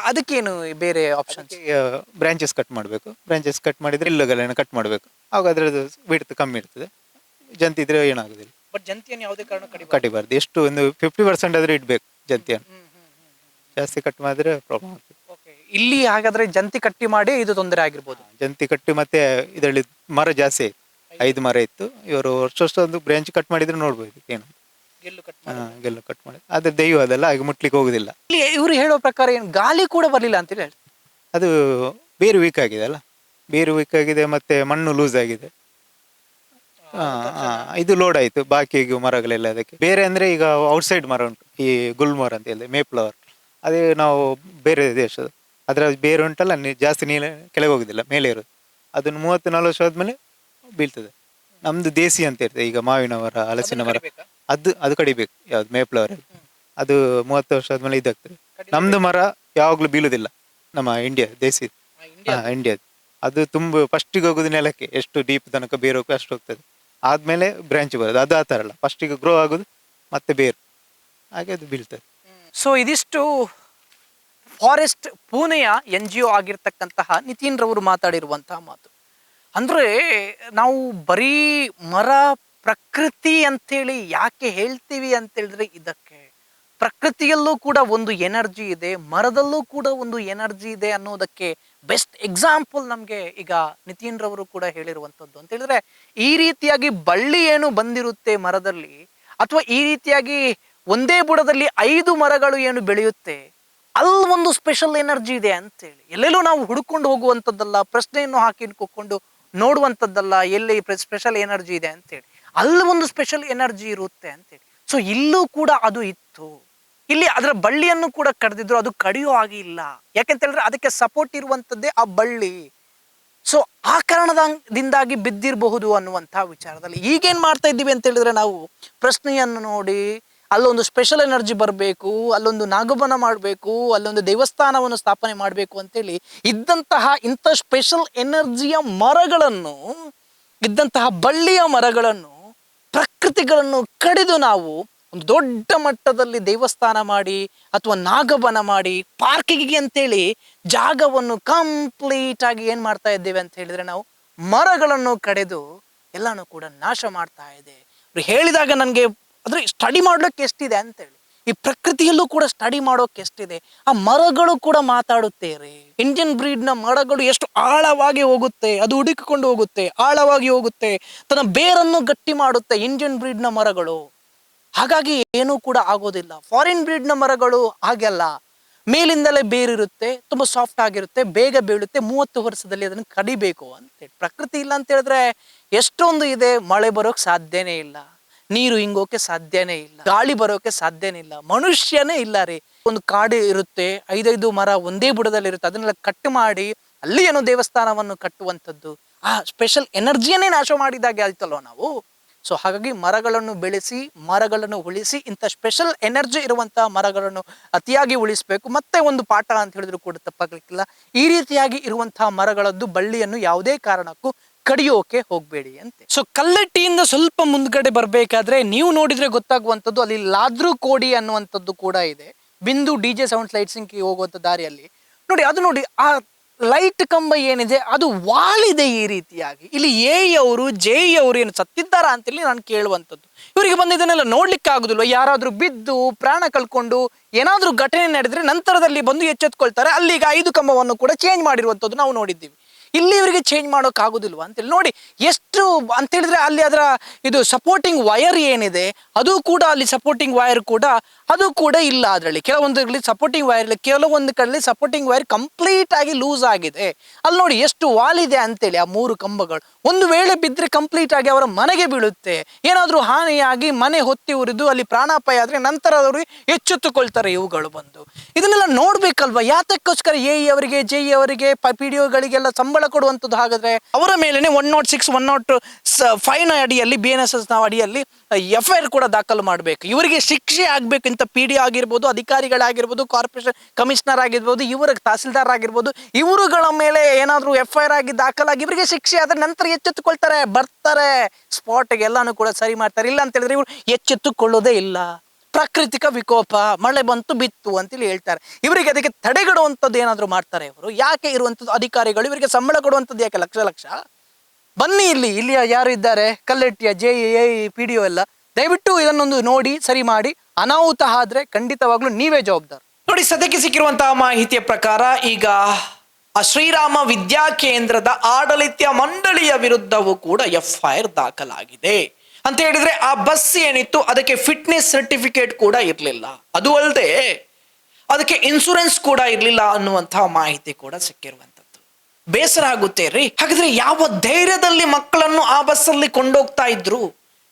ಅದಕ್ಕೇನು ಬೇರೆ ಆಪ್ಷನ್? ಬ್ರಾಂಚಸ್ ಕಟ್ ಮಾಡಬೇಕು. ಬ್ರಾಂಚಸ್ ಕಟ್ ಮಾಡಿದ್ರೆ ಇಲ್ಲುಗಳನ್ನ ಕಟ್ ಮಾಡಬೇಕು. ಆಗ ಅದ್ರದ್ದು ಬಿಡ್ತು ಕಮ್ಮಿ ಇರ್ತದೆ. ಜಂತಿ ಇದ್ರೆ ಏನಾಗುದಿಲ್ಲ. ಬಟ್ ಜಂತಿಯನ್ನು ಯಾವುದೇ ಕಾರಣ ಕಡಿಬಾರ್ದು. ಎಷ್ಟು ಒಂದು 50% ಆದ್ರೆ ಇಡ್ಬೇಕು ಜಂತಿಯನ್ನು. ಜಾಸ್ತಿ ಕಟ್ ಮಾಡಿದ್ರೆ ಪ್ರಾಬ್ಲಮ್ ಆಗ್ತದೆ. ಇಲ್ಲಿ ಹಾಗಾದ್ರೆ ಜಂತಿ ಕಟ್ಟಿ ಮಾಡಿ ಇದು ತೊಂದರೆ ಆಗಿರ್ಬೋದು. ಜಂತಿ ಕಟ್ಟಿ ಮತ್ತೆ ಇದರಲ್ಲಿ ಮರ ಜಾಸ್ತಿ 5 ಮರ ಇತ್ತು. ಇವರು ವರ್ಷ ಒಂದು ಬ್ರಾಂಚ್ ಕಟ್ ಮಾಡಿದ್ರೆ ನೋಡ್ಬೋದು ಏನು, ಗೆಲ್ಲು ಕಟ್ ಮಾಡಿ. ಆದ್ರೆ ದೈವ ಅದೆಲ್ಲ ಹಾಗೆ ಮುಟ್ಲಿಕ್ಕೆ ಹೋಗುದಿಲ್ಲ. ಇಲ್ಲಿ ಇವರು ಹೇಳೋ ಪ್ರಕಾರ ಏನು ಗಾಳಿ ಕೂಡ ಬರ್ಲಿಲ್ಲ ಅಂತ ಹೇಳಿ. ಅದು ಬೇರು ವೀಕ್ ಆಗಿದೆ ಅಲ್ಲ, ಬೇರು ವೀಕ್ ಆಗಿದೆ, ಮತ್ತೆ ಮಣ್ಣು ಲೂಸ್ ಆಗಿದೆ. ಇದು ಲೋಡ್ ಆಯ್ತು ಬಾಕಿ ಮರಗಳೆಲ್ಲ. ಅದಕ್ಕೆ ಬೇರೆ ಅಂದ್ರೆ ಈಗ ಔಟ್ಸೈಡ್ ಮರ ಉಂಟು, ಈ ಗುಲ್ಮೋರ್ ಅಂತ ಹೇಳಿದೆ, ಮೇಪ್ಲವರ್. ಅದೇ ನಾವು ಬೇರೆ ದೇಶದ ಅದರ ಬೇರೆ ಉಂಟಲ್ಲ, ಜಾಸ್ತಿ ಕೆಳಗೆ ಹೋಗುದಿಲ್ಲ, ಮೇಲೆ ಇರೋದು. ಅದನ್ನು 30-40 ವರ್ಷ ಆದ್ಮೇಲೆ ಬೀಳ್ತದೆ. ನಮ್ದು ದೇಸಿ ಅಂತ ಇರ್ತದೆ, ಈಗ ಮಾವಿನ ಮರ, ಹಲಸಿನ ಮರ, ಅದು ಕಡಿಬೇಕು. ಯಾವ್ದು ಮೇಪ್ಲವರ್, ಅದು 30 ವರ್ಷ ಆದ್ಮೇಲೆ ಇದಾಗ್ತದೆ. ನಮ್ದು ಮರ ಯಾವಾಗ್ಲೂ ಬೀಳುದಿಲ್ಲ, ನಮ್ಮ ಇಂಡಿಯಾ ದೇಸಿ, ಇಂಡಿಯಾದ. ಅದು ತುಂಬ ಫಸ್ಟಿಗೆ ಹೋಗುದು ನೆಲಕ್ಕೆ, ಎಷ್ಟು ಡೀಪ್ ತನಕ ಬೇರು ಹೋಗಿ ಅಷ್ಟು ಹೋಗ್ತದೆ. ಆದ್ಮೇಲೆ ಬ್ರಾಂಚ್ ಬರೋದು. ಅದು ಆ ಥರ ಅಲ್ಲ, ಫಸ್ಟಿಗೆ ಗ್ರೋ ಆಗೋದು ಮತ್ತೆ ಬೇರು, ಹಾಗೆ ಅದು ಬೀಳ್ತದೆ. ಸೊ ಇದಿಷ್ಟು ಫಾರೆಸ್ಟ್ ಪೂನೆಯ NGO ಆಗಿರ್ತಕ್ಕಂತಹ ನಿತಿನ್ ರವರು ಮಾತಾಡಿರುವಂತಹ ಮಾತು. ಅಂದ್ರೆ ನಾವು ಬರೀ ಮರ ಪ್ರಕೃತಿ ಅಂತೇಳಿ ಯಾಕೆ ಹೇಳ್ತೀವಿ ಅಂತೇಳಿದ್ರೆ, ಇದಕ್ಕೆ ಪ್ರಕೃತಿಯಲ್ಲೂ ಕೂಡ ಒಂದು ಎನರ್ಜಿ ಇದೆ, ಮರದಲ್ಲೂ ಕೂಡ ಒಂದು ಎನರ್ಜಿ ಇದೆ ಅನ್ನೋದಕ್ಕೆ ಬೆಸ್ಟ್ ಎಕ್ಸಾಂಪಲ್ ನಮಗೆ ಈಗ ನಿತಿನ್ ರವರು ಕೂಡ ಹೇಳಿರುವಂಥದ್ದು. ಅಂತ ಹೇಳಿದ್ರೆ ಈ ರೀತಿಯಾಗಿ ಬಳ್ಳಿ ಏನು ಬಂದಿರುತ್ತೆ ಮರದಲ್ಲಿ, ಅಥವಾ ಈ ರೀತಿಯಾಗಿ ಒಂದೇ ಬುಡದಲ್ಲಿ 5 ಮರಗಳು ಏನು ಬೆಳೆಯುತ್ತೆ, ಅಲ್ಲಿ ಒಂದು ಸ್ಪೆಷಲ್ ಎನರ್ಜಿ ಇದೆ ಅಂತೇಳಿ. ಎಲ್ಲೆಲ್ಲೂ ನಾವು ಹುಡುಕೊಂಡು ಹೋಗುವಂಥದ್ದಲ್ಲ, ಪ್ರಶ್ನೆಯನ್ನು ಹಾಕಿಕೊಂಡು ನೋಡುವಂಥದ್ದಲ್ಲ, ಎಲ್ಲಿ ಸ್ಪೆಷಲ್ ಎನರ್ಜಿ ಇದೆ ಅಂತೇಳಿ. ಅಲ್ಲಿ ಒಂದು ಸ್ಪೆಷಲ್ ಎನರ್ಜಿ ಇರುತ್ತೆ ಅಂತೇಳಿ. ಸೊ ಇಲ್ಲೂ ಕೂಡ ಅದು ಇತ್ತು. ಇಲ್ಲಿ ಅದರ ಬಳ್ಳಿಯನ್ನು ಕೂಡ ಕಡ್ದಿದ್ರು, ಅದು ಕಡಿಯೋ ಹಾಗೆ ಇಲ್ಲ. ಯಾಕೆಂತ ಹೇಳಿದ್ರೆ ಅದಕ್ಕೆ ಸಪೋರ್ಟ್ ಇರುವಂತದ್ದೇ ಆ ಬಳ್ಳಿ. ಸೊ ಆ ಕಾರಣದಿಂದಾಗಿ ಬಿದ್ದಿರಬಹುದು ಅನ್ನುವಂತಹ ವಿಚಾರದಲ್ಲಿ ಈಗೇನ್ ಮಾಡ್ತಾ ಇದ್ದೀವಿ ಅಂತ ಹೇಳಿದ್ರೆ, ನಾವು ಪ್ರಶ್ನೆಯನ್ನು ನೋಡಿ ಅಲ್ಲೊಂದು ಸ್ಪೆಷಲ್ ಎನರ್ಜಿ ಬರಬೇಕು, ಅಲ್ಲೊಂದು ನಾಗಬನ ಮಾಡಬೇಕು, ಅಲ್ಲೊಂದು ದೇವಸ್ಥಾನವನ್ನು ಸ್ಥಾಪನೆ ಮಾಡಬೇಕು ಅಂತೇಳಿ ಇಂಥ ಸ್ಪೆಷಲ್ ಎನರ್ಜಿಯ ಮರಗಳನ್ನು, ಇದ್ದಂತಹ ಬಳ್ಳಿಯ ಮರಗಳನ್ನು, ಪ್ರಕೃತಿಗಳನ್ನು ಕಡಿದು ನಾವು ಒಂದು ದೊಡ್ಡ ಮಟ್ಟದಲ್ಲಿ ದೇವಸ್ಥಾನ ಮಾಡಿ ಅಥವಾ ನಾಗಬನ ಮಾಡಿ ಪಾರ್ಕಿಗೆ ಅಂತೇಳಿ ಜಾಗವನ್ನು ಕಂಪ್ಲೀಟ್ ಆಗಿ ಏನ್ ಮಾಡ್ತಾ ಇದ್ದೇವೆ ಅಂತ ಹೇಳಿದ್ರೆ, ನಾವು ಮರಗಳನ್ನು ಕಡೆದು ಎಲ್ಲಾನು ಕೂಡ ನಾಶ ಮಾಡ್ತಾ ಇದೆ. ಹೇಳಿದಾಗ ನನಗೆ ಅದ್ರ ಸ್ಟಡಿ ಮಾಡ್ಲಿಕ್ಕೆ ಎಷ್ಟಿದೆ ಅಂತೇಳಿ, ಈ ಪ್ರಕೃತಿಯಲ್ಲೂ ಕೂಡ ಸ್ಟಡಿ ಮಾಡೋಕೆ ಎಷ್ಟಿದೆ. ಆ ಮರಗಳು ಕೂಡ ಮಾತಾಡುತ್ತೇವೆ. ಇಂಡಿಯನ್ ಬ್ರೀಡ್ ನ ಮರಗಳು ಎಷ್ಟು ಆಳವಾಗಿ ಹೋಗುತ್ತೆ, ಅದು ಹುಡುಕಿಕೊಂಡು ಹೋಗುತ್ತೆ, ಆಳವಾಗಿ ಹೋಗುತ್ತೆ, ತನ್ನ ಬೇರನ್ನು ಗಟ್ಟಿ ಮಾಡುತ್ತೆ ಇಂಡಿಯನ್ ಬ್ರೀಡ್ ನ ಮರಗಳು. ಹಾಗಾಗಿ ಏನೂ ಕೂಡ ಆಗೋದಿಲ್ಲ. ಫಾರಿನ್ ಬ್ರೀಡ್ ನ ಮರಗಳು ಹಾಗೆಲ್ಲ, ಮೇಲಿಂದಲೇ ಬೇರಿರುತ್ತೆ, ತುಂಬಾ ಸಾಫ್ಟ್ ಆಗಿರುತ್ತೆ, ಬೇಗ ಬೀಳುತ್ತೆ, 30 ವರ್ಷದಲ್ಲಿ ಅದನ್ನು ಕಡಿಬೇಕು ಅಂತೇಳಿ. ಪ್ರಕೃತಿ ಇಲ್ಲ ಅಂತ ಹೇಳಿದ್ರೆ ಎಷ್ಟೊಂದು ಇದೆ. ಮಳೆ ಬರೋಕ್ ಸಾಧ್ಯನೇ ಇಲ್ಲ, ನೀರು ಹಿಂಗೋಕೆ ಸಾಧ್ಯನೇ ಇಲ್ಲ, ಗಾಳಿ ಬರೋಕೆ ಸಾಧ್ಯನೇ ಇಲ್ಲ, ಮನುಷ್ಯನೇ ಇಲ್ಲ ರೀ. ಒಂದು ಕಾಡು ಇರುತ್ತೆ, 5 ಮರ ಒಂದೇ ಬುಡದಲ್ಲಿ ಇರುತ್ತೆ, ಅದನ್ನೆಲ್ಲ ಕಟ್ ಮಾಡಿ ಅಲ್ಲಿ ಏನೋ ದೇವಸ್ಥಾನವನ್ನು ಕಟ್ಟುವಂಥದ್ದು, ಆ ಸ್ಪೆಷಲ್ ಎನರ್ಜಿಯನ್ನೇ ನಾಶ ಮಾಡಿದಾಗೆ ಆಯ್ತಲ್ವ ನಾವು. ಸೊ ಹಾಗಾಗಿ ಮರಗಳನ್ನು ಬೆಳೆಸಿ, ಮರಗಳನ್ನು ಉಳಿಸಿ, ಇಂಥ ಸ್ಪೆಷಲ್ ಎನರ್ಜಿ ಇರುವಂತಹ ಮರಗಳನ್ನು ಅತಿಯಾಗಿ ಉಳಿಸಬೇಕು. ಮತ್ತೆ ಒಂದು ಪಾಠ ಅಂತ ಹೇಳಿದ್ರು ಕೂಡ ತಪ್ಪಾಗ್ಲಿಕ್ಕಿಲ್ಲ, ಈ ರೀತಿಯಾಗಿ ಇರುವಂತಹ ಮರಗಳದ್ದು ಬಳ್ಳಿಯನ್ನು ಯಾವುದೇ ಕಾರಣಕ್ಕೂ ಕಡಿಯೋಕೆ ಹೋಗ್ಬೇಡಿ ಅಂತೆ. ಸೊ ಕಲ್ಲಟ್ಟಿಯಿಂದ ಸ್ವಲ್ಪ ಮುಂದ್ಗಡೆ ಬರ್ಬೇಕಾದ್ರೆ ನೀವು ನೋಡಿದ್ರೆ ಗೊತ್ತಾಗುವಂಥದ್ದು, ಅಲ್ಲಿ ಲಾದ್ರು ಕೋಡಿ ಅನ್ನುವಂಥದ್ದು ಕೂಡ ಇದೆ. ಬಿಂದು DJ ಸೌಂಡ್ ಲೈಟ್ಸಿಂಗ್ ಹೋಗುವಂಥ ದಾರಿಯಲ್ಲಿ ನೋಡಿ, ಅದು ನೋಡಿ ಆ ಲೈಟ್ ಕಂಬ ಏನಿದೆ ಅದು ವಾಲಿದೆ ಈ ರೀತಿಯಾಗಿ. ಇಲ್ಲಿ ಅವರು ಅವರು ಏನು ಸತ್ತಿದ್ದಾರಾ ಅಂತೇಳಿ ನಾನು ಕೇಳುವಂಥದ್ದು. ಇವರಿಗೆ ಬಂದಿದ್ದನ್ನೆಲ್ಲ ನೋಡ್ಲಿಕ್ಕೆ ಆಗುದಿಲ್ವ? ಯಾರಾದ್ರೂ ಬಿದ್ದು ಪ್ರಾಣ ಕಳ್ಕೊಂಡು ಏನಾದ್ರೂ ಘಟನೆ ನಡೆದ್ರೆ ನಂತರದಲ್ಲಿ ಬಂದು ಎಚ್ಚೆತ್ಕೊಳ್ತಾರೆ. ಅಲ್ಲಿಗ 5 ಕಂಬವನ್ನು ಕೂಡ ಚೇಂಜ್ ಮಾಡಿರುವಂಥದ್ದು ನಾವು ನೋಡಿದ್ದೀವಿ. ಇಲ್ಲಿ ಇವರಿಗೆ ಚೇಂಜ್ ಮಾಡೋಕೆ ಆಗುದಿಲ್ವಾ ಅಂತೇಳಿ ನೋಡಿ. ಎಷ್ಟು ಅಂತ ಹೇಳಿದ್ರೆ ಅಲ್ಲಿ ಅದರ ಇದು ಸಪೋರ್ಟಿಂಗ್ ವೈರ್ ಏನಿದೆ ಅದು ಕೂಡ, ಅಲ್ಲಿ ಸಪೋರ್ಟಿಂಗ್ ವೈರ್ ಕೂಡ ಅದು ಕೂಡ ಇಲ್ಲ. ಅದರಲ್ಲಿ ಕೆಲವೊಂದು ಸಪೋರ್ಟಿಂಗ್ ವೈರ್ ಇಲ್ಲ, ಕೆಲವೊಂದು ಕಡೆ ಸಪೋರ್ಟಿಂಗ್ ವೈರ್ ಕಂಪ್ಲೀಟ್ ಆಗಿ ಲೂಸ್ ಆಗಿದೆ. ಅಲ್ಲಿ ನೋಡಿ ಎಷ್ಟು ವಾಲಿದೆ ಅಂತೇಳಿ. ಆ 3 ಕಂಬಗಳು ಒಂದು ವೇಳೆ ಬಿದ್ದರೆ ಕಂಪ್ಲೀಟ್ ಆಗಿ ಅವರ ಮನೆಗೆ ಬೀಳುತ್ತೆ. ಏನಾದ್ರೂ ಹಾನಿಯಾಗಿ ಮನೆ ಹೊತ್ತಿ ಉರಿದು ಅಲ್ಲಿ ಪ್ರಾಣಾಪಾಯ ಆದ್ರೆ ನಂತರ ಅವರು ಎಚ್ಚೆತ್ತುಕೊಳ್ತಾರೆ ಇವುಗಳು ಬಂದು. ಇದನ್ನೆಲ್ಲ ನೋಡ್ಬೇಕಲ್ವಾ? ಯಾತಕ್ಕೋಸ್ಕರ ಅವರಿಗೆ JE ಅವರಿಗೆ PDOಗಳಿಗೆಲ್ಲ ಸಂಬಳ ಕೊಡುವಂಥದ್ದು. ಹಾಗಾದ್ರೆ ಅವರ ಮೇಲೆನೆ 106, 105 ಅಡಿಯಲ್ಲಿ BNSS ಅಡಿಯಲ್ಲಿ FIR ಕೂಡ ದಾಖಲು ಮಾಡಬೇಕು. ಇವರಿಗೆ ಶಿಕ್ಷೆ ಆಗ್ಬೇಕು. ಇಂಥ PD ಆಗಿರ್ಬೋದು, ಅಧಿಕಾರಿಗಳಾಗಿರ್ಬೋದು, ಕಾರ್ಪೊರೇಷನ್ ಕಮಿಷನರ್ ಆಗಿರ್ಬೋದು, ಇವರ ತಹಸೀಲ್ದಾರ್ ಆಗಿರ್ಬೋದು, ಇವರುಗಳ ಮೇಲೆ ಏನಾದ್ರೂ FIR ಆಗಿ ದಾಖಲಾಗಿ ಇವರಿಗೆ ಶಿಕ್ಷೆ ಆದ್ರೆ ನಂತರ ಎಚ್ಚೆತ್ತುಕೊಳ್ತಾರೆ, ಬರ್ತಾರೆ ಸ್ಪಾಟ್ಗೆ, ಎಲ್ಲಾನು ಕೂಡ ಸರಿ ಮಾಡ್ತಾರೆ. ಇಲ್ಲ ಅಂತ ಹೇಳಿದ್ರೆ ಇವರು ಎಚ್ಚೆತ್ತುಕೊಳ್ಳೋದೇ ಇಲ್ಲ. ಪ್ರಾಕೃತಿಕ ವಿಕೋಪ, ಮಳೆ ಬಂತು ಬಿತ್ತು ಅಂತೇಳಿ ಹೇಳ್ತಾರೆ. ಇವರಿಗೆ ಅದಕ್ಕೆ ತಡೆಗಡುವಂಥದ್ದು ಏನಾದ್ರು ಮಾಡ್ತಾರೆ ಇವರು? ಯಾಕೆ ಇರುವಂಥದ್ದು ಅಧಿಕಾರಿಗಳು ಇವರಿಗೆ ಸಂಬಳ ಕೊಡುವಂಥದ್ದು ಯಾಕೆ ಲಕ್ಷ ಲಕ್ಷ? ಬನ್ನಿ ಇಲ್ಲಿ ಯಾರು ಇದ್ದಾರೆ ಕಲ್ಲಟ್ಟಿಯ JE PDO ಎಲ್ಲ, ದಯವಿಟ್ಟು ಇದನ್ನೊಂದು ನೋಡಿ ಸರಿ ಮಾಡಿ. ಅನಾಹುತ ಆದ್ರೆ ಖಂಡಿತವಾಗ್ಲೂ ನೀವೇ ಜವಾಬ್ದಾರ. ನೋಡಿ, ಸದ್ಯಕ್ಕೆ ಸಿಕ್ಕಿರುವಂತಹ ಮಾಹಿತಿಯ ಪ್ರಕಾರ ಈಗ ಶ್ರೀರಾಮ ವಿದ್ಯಾ ಕೇಂದ್ರದ ಆಡಳಿತ ಮಂಡಳಿಯ ವಿರುದ್ಧವೂ ಕೂಡ FIR ದಾಖಲಾಗಿದೆ. ಅಂತ ಹೇಳಿದ್ರೆ ಆ ಬಸ್ ಏನಿತ್ತು ಅದಕ್ಕೆ ಫಿಟ್ನೆಸ್ ಸರ್ಟಿಫಿಕೇಟ್ ಕೂಡ ಇರಲಿಲ್ಲ, ಅದು ಅಲ್ಲದೆ ಅದಕ್ಕೆ ಇನ್ಶೂರೆನ್ಸ್ ಕೂಡ ಇರಲಿಲ್ಲ ಅನ್ನುವಂತಹ ಮಾಹಿತಿ ಕೂಡ ಸಿಕ್ಕಿರುವಂತದ್ದು. ಬೇಸರ ಆಗುತ್ತೆ ರೀ. ಹಾಗಾದ್ರೆ ಯಾವ ಧೈರ್ಯದಲ್ಲಿ ಮಕ್ಕಳನ್ನು ಆ ಬಸ್ಸಲ್ಲಿ ಕೊಂಡೋಗ್ತಾ ಇದ್ರು?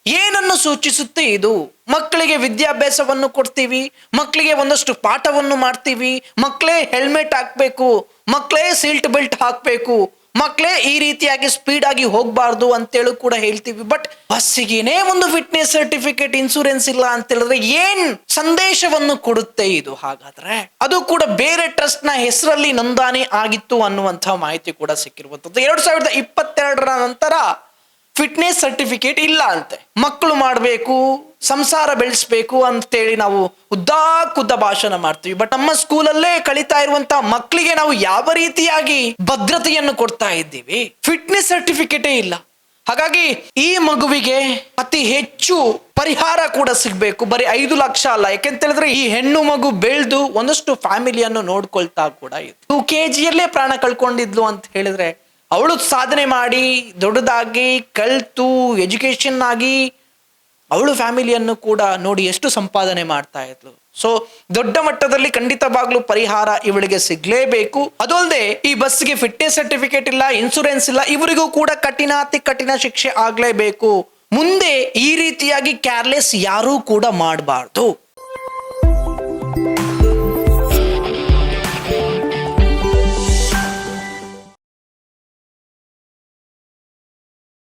ಏನನ್ನು ಸೂಚಿಸುತ್ತೆ ಇದು? ಮಕ್ಕಳಿಗೆ ವಿದ್ಯಾಭ್ಯಾಸವನ್ನು ಕೊಡ್ತೀವಿ, ಮಕ್ಕಳಿಗೆ ಒಂದಷ್ಟು ಪಾಠವನ್ನು ಮಾಡ್ತೀವಿ, ಮಕ್ಕಳೇ ಹೆಲ್ಮೆಟ್ ಹಾಕ್ಬೇಕು, ಮಕ್ಕಳೇ ಸೀಟ್ ಬೆಲ್ಟ್ ಹಾಕ್ಬೇಕು, ಮಕ್ಕಳೇ ಈ ರೀತಿಯಾಗಿ ಸ್ಪೀಡ್ ಆಗಿ ಹೋಗ್ಬಾರ್ದು ಅಂತೇಳಿ ಕೂಡ ಹೇಳ್ತೀವಿ. ಬಟ್ ಬಸ್ಸಿಗೇನೆ ಒಂದು ಫಿಟ್ನೆಸ್ ಸರ್ಟಿಫಿಕೇಟ್, ಇನ್ಶೂರೆನ್ಸ್ ಇಲ್ಲ ಅಂತ ಹೇಳಿದ್ರೆ ಏನ್ ಸಂದೇಶವನ್ನು ಕೊಡುತ್ತೆ ಇದು? ಹಾಗಾದ್ರೆ ಅದು ಕೂಡ ಬೇರೆ ಟ್ರಸ್ಟ್ ನ ಹೆಸರಲ್ಲಿ ನೋಂದಣಿ ಆಗಿತ್ತು ಅನ್ನುವಂತಹ ಮಾಹಿತಿ ಕೂಡ ಸಿಕ್ಕಿರುವಂತದ್ದು. 2022ರ ನಂತರ ಫಿಟ್ನೆಸ್ ಸರ್ಟಿಫಿಕೇಟ್ ಇಲ್ಲ ಅಂತೆ. ಮಕ್ಕಳು ಮಾಡಬೇಕು, ಸಂಸಾರ ಬೆಳೆಸ್ಬೇಕು ಅಂತೇಳಿ ನಾವು ಉದ್ದ ಭಾಷಣ ಮಾಡ್ತೀವಿ. ಬಟ್ ನಮ್ಮ ಸ್ಕೂಲಲ್ಲೇ ಕಲಿತಾ ಇರುವಂತಹ ಮಕ್ಕಳಿಗೆ ನಾವು ಯಾವ ರೀತಿಯಾಗಿ ಭದ್ರತೆಯನ್ನು ಕೊಡ್ತಾ ಇದ್ದೀವಿ? ಫಿಟ್ನೆಸ್ ಸರ್ಟಿಫಿಕೇಟೇ ಇಲ್ಲ. ಹಾಗಾಗಿ ಈ ಮಗುವಿಗೆ ಅತಿ ಹೆಚ್ಚು ಪರಿಹಾರ ಕೂಡ ಸಿಗ್ಬೇಕು. ಬರೀ 5 ಲಕ್ಷ ಅಲ್ಲ, ಯಾಕೆಂತ ಹೇಳಿದ್ರೆ ಈ ಹೆಣ್ಣು ಮಗು ಬೆಳೆದು ಒಂದಷ್ಟು ಫ್ಯಾಮಿಲಿಯನ್ನು ನೋಡ್ಕೊಳ್ತಾ ಕೂಡ ಇತ್ತು. 2 kgಯಲ್ಲೇ ಪ್ರಾಣ ಕಳ್ಕೊಂಡಿದ್ಲು ಅಂತ ಹೇಳಿದ್ರೆ, ಅವಳು ಸಾಧನೆ ಮಾಡಿ ದೊಡ್ಡದಾಗಿ ಕಲ್ತು ಎಜುಕೇಶನ್ ಆಗಿ ಅವಳು ಫ್ಯಾಮಿಲಿಯನ್ನು ಕೂಡ ನೋಡಿ ಎಷ್ಟು ಸಂಪಾದನೆ ಮಾಡ್ತಾ ಇದ್ಲು. ಸೊ ದೊಡ್ಡ ಮಟ್ಟದಲ್ಲಿ ಖಂಡಿತವಾಗ್ಲೂ ಪರಿಹಾರ ಇವಳಿಗೆ ಸಿಗ್ಲೇಬೇಕು. ಅದಲ್ಲದೆ ಈ ಬಸ್ಗೆ ಫಿಟ್ನೆಸ್ ಸರ್ಟಿಫಿಕೇಟ್ ಇಲ್ಲ, ಇನ್ಶೂರೆನ್ಸ್ ಇಲ್ಲ, ಇವರಿಗೂ ಕೂಡ ಅತಿ ಕಠಿಣ ಶಿಕ್ಷೆ ಆಗ್ಲೇಬೇಕು. ಮುಂದೆ ಈ ರೀತಿಯಾಗಿ ಕೇರ್ಲೆಸ್ ಯಾರೂ ಕೂಡ ಮಾಡಬಾರ್ದು.